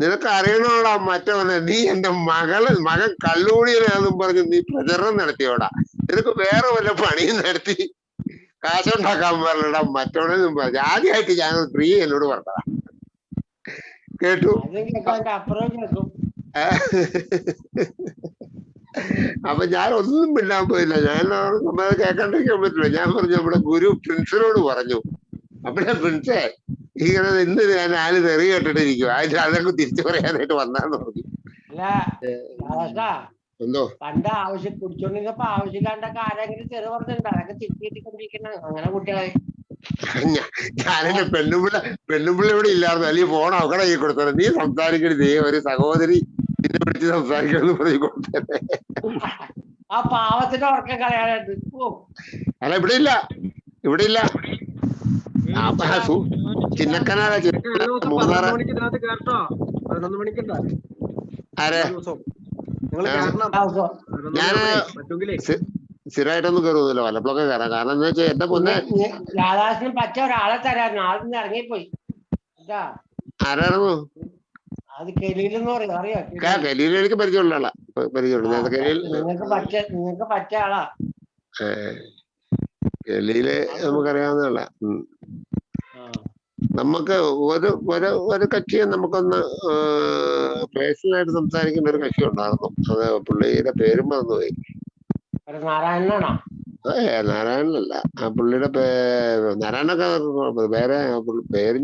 D: നിനക്ക് അറിയണോടാ മറ്റവനെ, നീ എന്റെ മകൻ കള്ളുകൂടിയനാന്നും പറഞ്ഞ് നീ പ്രചരണം നടത്തിയോടാ. നിനക്ക് വേറെ വല്ല പണിയും നടത്തി കാശുണ്ടാക്കാൻ പറഞ്ഞടാ മറ്റവനെന്നും പറഞ്ഞു. ആദ്യമായിട്ട് ഞാൻ ഫ്രീ എന്നോട് പറഞ്ഞതാ. കേട്ടു.
F: അപ്പുറം കേൾക്കും.
D: അപ്പൊ ഞാൻ ഒന്നും മിണ്ടാൻ പോയില്ല. ഞാൻ നമ്മളെ കേൾക്കാണ്ടിരിക്കാൻ പറ്റില്ല. ഞാൻ പറഞ്ഞു നമ്മുടെ ഗുരു പ്രിൻസിനോട് പറഞ്ഞു, അവിടെ പ്രിൻസേ ഇങ്ങനെ ഇന്ന് ഞാൻ ആര് തെറി കേട്ടിട്ടിരിക്കും, അതിന് അതൊക്കെ തിരിച്ചു പറയാനായിട്ട് വന്നാന്ന് പറഞ്ഞു. എന്തോ
F: പണ്ട് ആവശ്യം കുടിച്ചോണ്ടിരുന്നപ്പോ ആവശ്യമില്ലാണ്ടൊക്കെ ആരെങ്കിലും ചെറു പറഞ്ഞിട്ടുണ്ട്, അതൊക്കെ തിരിച്ചിട്ടിക്കൊണ്ടിരിക്കുന്ന അങ്ങനെ കുട്ടികളെ.
D: ഞാനെന്റെ പെണ്ണുമ്പിള്ള ഇവിടെ ഇല്ലായിരുന്നു, അല്ലെങ്കിൽ ഫോൺ അവിടെ ഈ കൊടുത്തത്. നീ സംസാരിക്കരുത്, നീ ഒരു സഹോദരി നിന്നെ വിളിച്ച് സംസാരിക്കണമെന്ന് പറഞ്ഞ് കൊടുത്തേ.
F: ആ പാവത്തിന്റെ ഉറക്കം കളയാനായിട്ട്.
D: അല്ല ഇവിടെ ഇല്ല. ചിന്നക്കനാല മൂന്നാറ്. ആരെ ഞാന് സ്ഥിരമായിട്ടൊന്നും കയറുന്നില്ല, വല്ലപ്പോഴൊക്കെ കയറാം. കാരണം എന്താ വെച്ചാൽ എന്റെ പൊന്നെ
F: രാധാകൃഷ്ണൻ പറ്റ ഒരാളെ തരായിരുന്നു, ആളിന്ന് ഇറങ്ങിപ്പോയി.
D: ആരായിരുന്നു?
F: അത് കലീലെന്ന് പറയും, അറിയോ?
D: കലീൽ എനിക്ക് പരിചയമുള്ള ആളാ.
F: നിങ്ങൾക്ക് പറ്റ ആളാ
D: കലീല്, നമുക്കറിയാവുന്ന ആളാ. നമുക്ക് ഒരു കക്ഷിയെ നമുക്കൊന്ന് പേഴ്സണലായിട്ട് സംസാരിക്കുന്ന ഒരു കക്ഷി ഉണ്ടായിരുന്നു. അത് പുള്ളിയുടെ പേരും മറന്നുപോയി.
F: നാരായണനാണോ?
D: നാരായണനല്ല, ആ പുള്ളിയുടെ നാരായണൊക്കെ വേറെ പേര്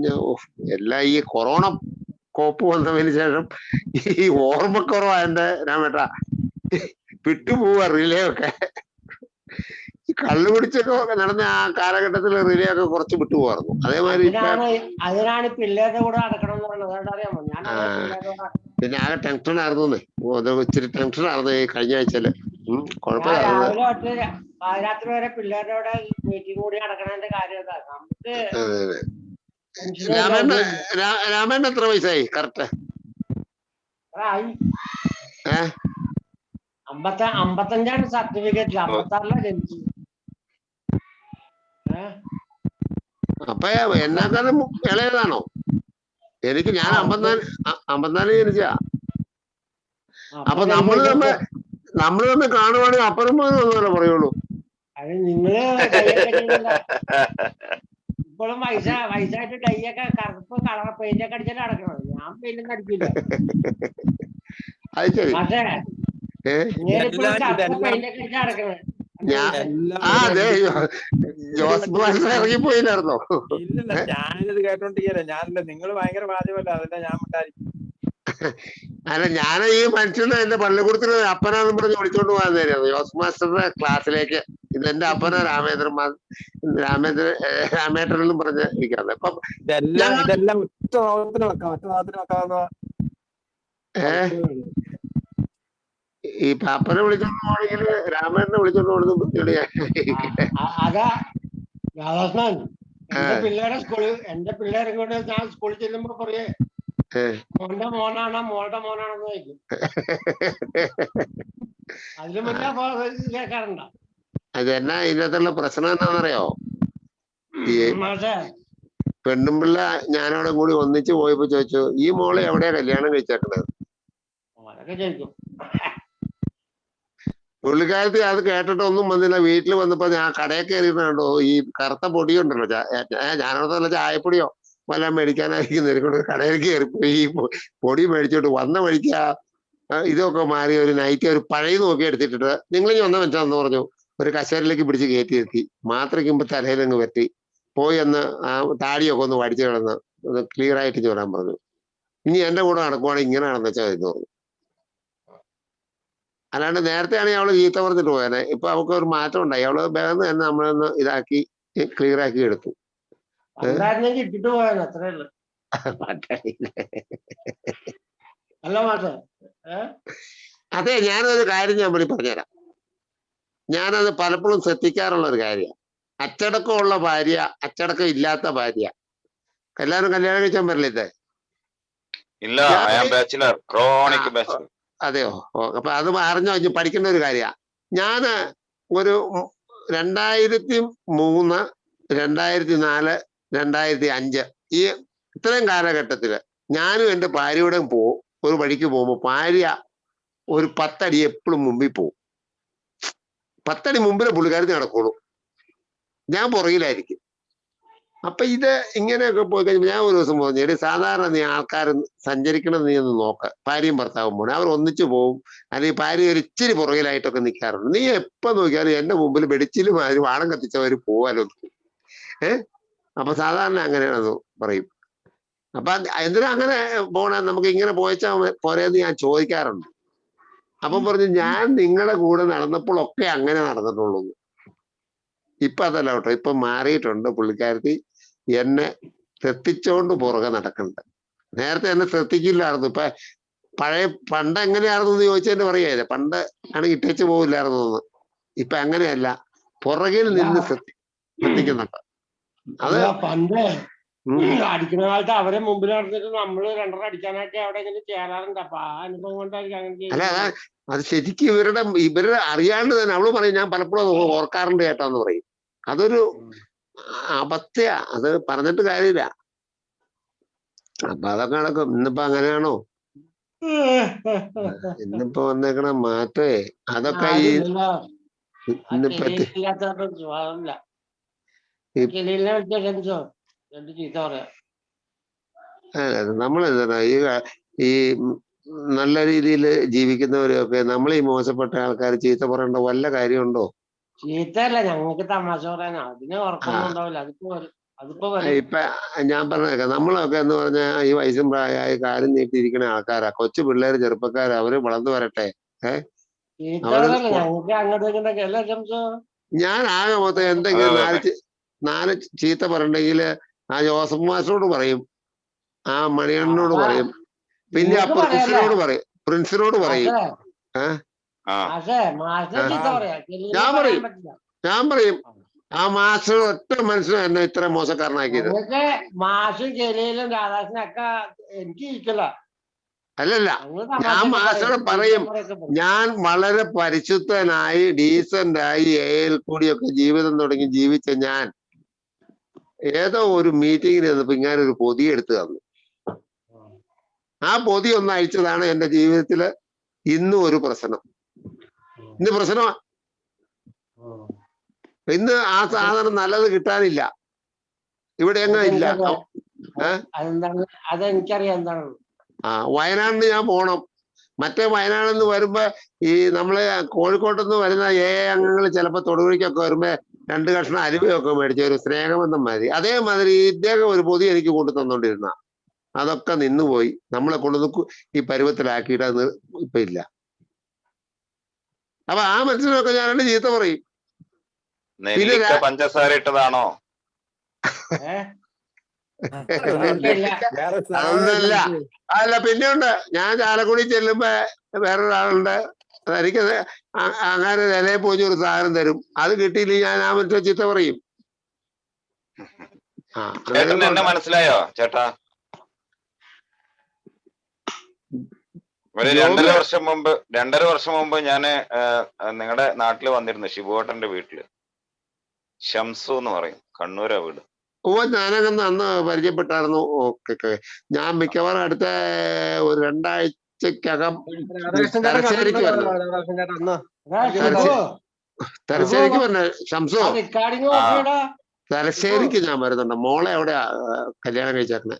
D: എല്ലാം ഈ കൊറോണ കോപ്പ് വന്നതിന് ശേഷം ഈ ഓർമ്മക്കുറവായന്റെ രാമേട്ടാ വിട്ടുപോവാ റിലേ ഒക്കെ. ഈ കള്ളു പിടിച്ചൊക്കെ നടന്ന ആ കാലഘട്ടത്തിൽ റിലേ ഒക്കെ കുറച്ച് വിട്ടുപോകാറുന്നു. അതേമാതിരി
F: അതിനാണ് പിള്ളേരുടെ കൂടെ നടക്കണം എന്ന് പറഞ്ഞത്, അറിയാമോ?
D: പിന്നെ ആകെ ടെൻഷനായിരുന്നു. ഇച്ചിരി ടെൻഷനായിരുന്നു ഈ കഴിഞ്ഞ ആഴ്ചയില്.
F: കുഴപ്പമില്ല. പാതിരാത്രി വരെ പിള്ളേരുടെ മീറ്റിംഗ് കൂടി നടക്കണതിന്റെ കാര്യം നമുക്ക്.
D: രാമേണ്ണ എത്ര വയസ്സായി കറക്റ്റ്?
F: 55 സർട്ടിഫിക്കറ്റിൽ, 56 ജനിച്ചു.
D: അപ്പൊ എന്നാക്കാളും ഇളയതാണോ? ഞാൻ 54 ജനിച്ചാ. അപ്പൊ നമ്മള് തമ്മിൽ കാണുവാണെങ്കിൽ അപ്പുറം പോയെന്നല്ലേ പറയുള്ളൂ.
F: അത് നിങ്ങള് ഇപ്പോഴും വയസ്സായിട്ട് ഡൈയൊക്കെ കറുപ്പ് കളർ പെയിന്റ് ഒക്കെ അടിച്ചിട്ട് നടക്കണം. ഞാൻ പെയിന്റൊന്നും അടിക്കില്ല.
D: അത് ശരി.
F: പക്ഷേ ഇപ്പോഴും കറുപ്പ് പെയിന്റ് ഒക്കെ അടിച്ചാ നടക്കണത്.
D: ഇറങ്ങിപ്പോയില്ലായിരുന്നോ?
A: ഇല്ലല്ല, ഞാനിത് കേട്ടോണ്ടിരിക്കല്ലേ. ഞാനല്ല, നിങ്ങൾ ഭയങ്കര വാചകമല്ല, അതല്ല ഞാൻ ഉണ്ടായിരിക്കും.
D: അല്ല, ഞാൻ ഈ മനുഷ്യനെ എന്റെ പള്ളിക്കൂടത്തിന് അപ്പനാന്നും പറഞ്ഞ് വിളിച്ചോണ്ട് പോകാൻ നേരായിരുന്നു ജോസ് മാസ്റ്ററുടെ ക്ലാസ്സിലേക്ക്. ഇതെന്റെ അപ്പന രാമേട്ടൻ എന്നും പറഞ്ഞ് ഇരിക്കാതെ.
A: ഇതെല്ലാം ഒറ്റ ഭാഗത്തിന് വെക്കാവുന്ന.
D: ഈ പാപ്പനെ വിളിച്ചോണ്ട് പോകണമെങ്കിൽ രാമേട്ടനെ വിളിച്ചോണ്ട് പോകുന്നത്.
F: അതാ രാധാകൃഷ്ണൻ, എന്റെ പിള്ളേരെ കൊണ്ട് ഞാൻ സ്കൂളിൽ ചെല്ലുമ്പോ പറയേ മോന്റെ മോനാണോ മോളുടെ മോനാണെന്ന് ചോദിക്കും. അതിലും വലിയ കേൾക്കാറുണ്ടോ?
D: അതെന്നാ ഇതിനകത്തുള്ള പ്രശ്നം എന്താണെന്നറിയോ? ഈ പെണ്ണുമ്പിള്ള ഞാനവിടെ കൂടി ഒന്നിച്ച് പോയപ്പോ ചോദിച്ചു, ഈ മോളെ എവിടെയാ കല്യാണം കഴിച്ചേക്കണത്? പുള്ളിക്കാരത്തി അത് കേട്ടിട്ട് ഒന്നും വന്നില്ല. വീട്ടിൽ വന്നപ്പോ ഞാൻ കടയിൽ കയറിയിട്ടുണ്ടോ ഈ കറുത്ത പൊടിയുണ്ടല്ലോ, ഞാനവിടെ ചായപ്പൊടിയോ വല്ല മേടിക്കാനായിരിക്കും കടയിൽ കയറിപ്പോയി ഈ പൊടി മേടിച്ചോട്ട് വന്ന വഴിക്ക് ഇതൊക്കെ മാറി ഒരു നൈറ്റ് ഒരു പഴയ നോക്കി എടുത്തിട്ടിട്ട് നിങ്ങൾ ഇനി വന്ന വെച്ചാന്ന് പറഞ്ഞു. ഒരു കസേരയിലേക്ക് പിടിച്ച് കയറ്റി നിർത്തി, മാത്രയ്ക്കുമ്പോ തലയിലങ്ങ് പറ്റി പോയി എന്ന് ആ താടിയൊക്കെ ഒന്ന് വടിച്ചു കിടന്ന് ഒന്ന് ക്ലിയർ ആയിട്ട് ചോരാൻ പറഞ്ഞു. ഇനി എന്റെ കൂടെ നടക്കുവാണെങ്കിൽ ഇങ്ങനെ നടന്നു വെച്ചാൽ എന്ന് പറഞ്ഞു. അല്ലാണ്ട് നേരത്തെ ആണെങ്കിൽ അവള് ചീത്ത പറഞ്ഞിട്ട് പോയാനെ. ഇപ്പൊ അവൾക്ക് ഒരു മാറ്റം ഉണ്ടായി. അവള് വേഗം തന്നെ നമ്മളൊന്ന് ഇതാക്കി ക്ലിയർ ആക്കി എടുത്തു. അതെ, ഞാനൊരു കാര്യം ഞാൻ പറഞ്ഞുതരാം. ഞാനത് പലപ്പോഴും ശ്രദ്ധിക്കാറുള്ള ഒരു കാര്യമാണ്. അച്ചടക്കമുള്ള ഭാര്യ, അച്ചടക്കം ഇല്ലാത്ത ഭാര്യ. എല്ലാവരും കല്യാണം കഴിച്ചാൻ പറ്റില്ലേ? അതെയോ? അപ്പൊ അത് അറിഞ്ഞോ പഠിക്കേണ്ട ഒരു കാര്യമാണ്. ഞാന് ഒരു 2003, 2004, 2005 ഈ ഇത്രയും കാലഘട്ടത്തില് ഞാനും എൻ്റെ ഭാര്യയോടെയും പോവും. ഒരു വഴിക്ക് പോകുമ്പോൾ ഭാര്യ ഒരു 10 അടി എപ്പോഴും മുമ്പിൽ പോവും. 10 അടി മുമ്പിലെ പുള്ളിക്കാരത്തി നടക്കുള്ളൂ, ഞാൻ പുറകിലായിരിക്കും. അപ്പൊ ഇത് ഇങ്ങനെയൊക്കെ പോയി കഴിയുമ്പോൾ ഞാൻ ഒരു ദിവസം പറഞ്ഞു, സാധാരണ നീ ആൾക്കാർ സഞ്ചരിക്കണം നീ ഒന്ന് നോക്ക, ഭാര്യയും ഭർത്താവും പോണേ അവർ ഒന്നിച്ചു പോവും, അല്ലെങ്കിൽ ഭാര്യ ഒരു ഇച്ചിരി പുറകിലായിട്ടൊക്കെ നിൽക്കാറുണ്ട്. നീ എപ്പോ നോക്കിയാലും എന്റെ മുമ്പിൽ വെടിച്ചിലും മാതിരി വാണം കത്തിച്ചവര് പോവാലോ. അപ്പൊ സാധാരണ അങ്ങനെയാണെന്ന് പറയും. അപ്പൊ എന്തിനാ അങ്ങനെ പോണേ, നമുക്ക് ഇങ്ങനെ പോയച്ചാ പോരെന്ന് ഞാൻ ചോദിക്കാറുണ്ട്. അപ്പം പറഞ്ഞു, ഞാൻ നിങ്ങളുടെ കൂടെ നടന്നപ്പോഴൊക്കെ അങ്ങനെ നടന്നിട്ടുള്ളൂ. ഇപ്പൊ അതല്ല കേട്ടോ, ഇപ്പൊ മാറിയിട്ടുണ്ട്. പുള്ളിക്കാരത്തി എന്നെ ശ്രദ്ധിച്ചോണ്ട് പുറകെ നടക്കുന്നുണ്ട്. നേരത്തെ എന്നെ ശ്രദ്ധിക്കില്ലായിരുന്നു. ഇപ്പൊ പണ്ട് എങ്ങനെയായിരുന്നു എന്ന് ചോദിച്ചതിന്റെ പറയാ, പണ്ട് ആണെങ്കിൽ ഇട്ടേച്ച് പോവില്ലായിരുന്നു എന്ന്. ഇപ്പൊ അങ്ങനെയല്ല, പുറകിൽ നിന്ന് ശ്രദ്ധിക്കുന്നുണ്ട്. അത്
F: പണ്ട് അടിക്കുന്ന കാലത്ത് അവരെ മുമ്പിൽ നടന്നിട്ട് നമ്മള് 2 അടിക്കാനൊക്കെ എവിടെയെങ്കിലും ചേരാറുണ്ട്. അപ്പൊ ആ അനുഭവം കൊണ്ടായിരിക്കും
D: അല്ല, അത് ശരിക്കും ഇവരുടെ അറിയാണ്ട് തന്നെ അവള് പറയും, ഞാൻ പലപ്പോഴും ഓർക്കാറുണ്ട് കേട്ടാന്ന് പറയും. അതൊരു അബദ്ധയാ, അത് പറഞ്ഞിട്ട് കാര്യമില്ല. അപ്പൊ അതൊക്കെ നടക്കും. ഇന്നിപ്പോ അങ്ങനെയാണോ? ഇന്നിപ്പോ വന്നേക്കണ മാറ്റേ അതൊക്കെ ഈ ഇന്നിപ്പറ്റി നമ്മളെന്താ ഈ നല്ല രീതിയിൽ ജീവിക്കുന്നവരൊക്കെ നമ്മൾ ഈ മോശപ്പെട്ട ആൾക്കാർ ചീത്ത പറയേണ്ട വല്ല കാര്യമുണ്ടോ?
F: ചീത്തല്ല, ഞങ്ങൾക്ക് തമാശ പറയാനാ, അതിന് ഉറപ്പൊന്നും ഉണ്ടാവില്ല. അതിപ്പോ
D: ഇപ്പൊ ഞാൻ പറഞ്ഞേക്കാം, നമ്മളൊക്കെ എന്ന് പറഞ്ഞാൽ ഈ വയസ്സും പ്രായമായി കാലും നീട്ടിയിരിക്കുന്ന ആൾക്കാരാ. കൊച്ചു പിള്ളേര് ചെറുപ്പക്കാര് അവര് വളർന്നു വരട്ടെ. ഞാൻ ആകെ മൊത്തം എന്തെങ്കിലും 4 ചീത്ത പറഞ്ഞെങ്കിൽ ആ ജോസഫ് മാസ്റ്ററോട് പറയും, ആ മണിയണ്ണനോട് പറയും, പിന്നെ ആ പ്രിൻസിനോട് പറയും. ഞാൻ പറയും ആ മാസ്റ്റർ ഒറ്റ മനുഷ്യനും എന്നെ ഇത്ര മോശക്കാരനാക്കിയത്.
F: മാഷും ജലീലും രാധാകൃഷ്ണനൊക്കെ എനിക്ക് ഇരിക്കില്ല.
D: അല്ലല്ല, ഞാൻ മാസ്റ്ററോട് പറയും, ഞാൻ വളരെ പരിശുദ്ധനായി ഡീസന്റായി ഏൽ കൂടിയൊക്കെ ജീവിതം തുടങ്ങി ജീവിച്ച ഞാൻ ഏതോ ഒരു മീറ്റിങ്ങിന് ചെന്നപ്പോ ഇങ്ങനെ ഒരു പൊതി എടുത്തു തന്നു. ആ പൊതി ഒന്ന് അയച്ചതാണ് എന്റെ ജീവിതത്തില് ഇന്നും ഒരു പ്രശ്നം. ഇന്ന് പ്രശ്നമാ. ഇന്ന് ആ സാധനം നല്ലത് കിട്ടാനില്ല, ഇവിടെ എങ്ങനെ ഇല്ല.
F: അതെനിക്കറിയാം എന്താണ്.
D: വയനാടിന് ഞാൻ പോണം. മറ്റേ വയനാട്ടിൽ നിന്ന് വരുമ്പോ ഈ നമ്മള് കോഴിക്കോട്ടുനിന്ന് വരുന്ന അംഗങ്ങൾ ചിലപ്പോ തൊടുപുഴയ്ക്കൊക്കെ വരുമ്പോ 2 കഷ്ണം അലുവയൊക്കെ മേടിച്ച ഒരു സ്നേഹബന്ധം മാതിരി. അതേമാതിരി ഇദ്ദേഹം ഒരു പൊതി എനിക്ക് കൊണ്ടു തന്നോണ്ടിരുന്ന അതൊക്കെ നിന്നുപോയി. നമ്മളെ കൊണ്ടുവന്ന് ഈ പരുവത്തിലാക്കിയിട്ട് അത് ഇപ്പൊ ഇല്ല. അപ്പൊ ആ മനുഷ്യനൊക്കെ ഞാൻ ചീത്ത പറയും. പിന്നെ
C: പഞ്ചസാര ഇട്ടതാണോ?
D: അതൊന്നല്ല. അല്ല, പിന്നെയുണ്ട്, ഞാൻ ചാലക്കുടി ചെല്ലുമ്പോ വേറൊരാളുണ്ട്, എനിക്ക് അങ്ങനെ നിലയെ പോയി ഒരു സാധനം തരും. അത് കിട്ടിയില്ലെങ്കിൽ ഞാൻ ആ മനുഷ്യ ചീത്ത പറയും.
C: എന്നെ മനസ്സിലായോ ചേട്ടാ? ഒരു 2.5 വർഷം മുമ്പ് ഞാന് നിങ്ങളുടെ നാട്ടിൽ വന്നിരുന്നു, ഷിബുവേട്ടന്റെ വീട്ടില്. ഷംസു എന്ന് പറയും, കണ്ണൂരാ വീട്.
D: ഞാനങ്ങനെ അന്ന് പരിചയപ്പെട്ടായിരുന്നു. ഓക്കെ, ഞാൻ മിക്കവാറും അടുത്ത ഒരു 2 ആഴ്ചക്കകം തലശ്ശേരിക്ക് വരണം. തലശ്ശേരിക്ക് വരണ ഷംസോ, തലശ്ശേരിക്ക് ഞാൻ വരുന്നുണ്ട്. മോളെ എവിടെയാ കല്യാണം കഴിച്ചേക്കണേ?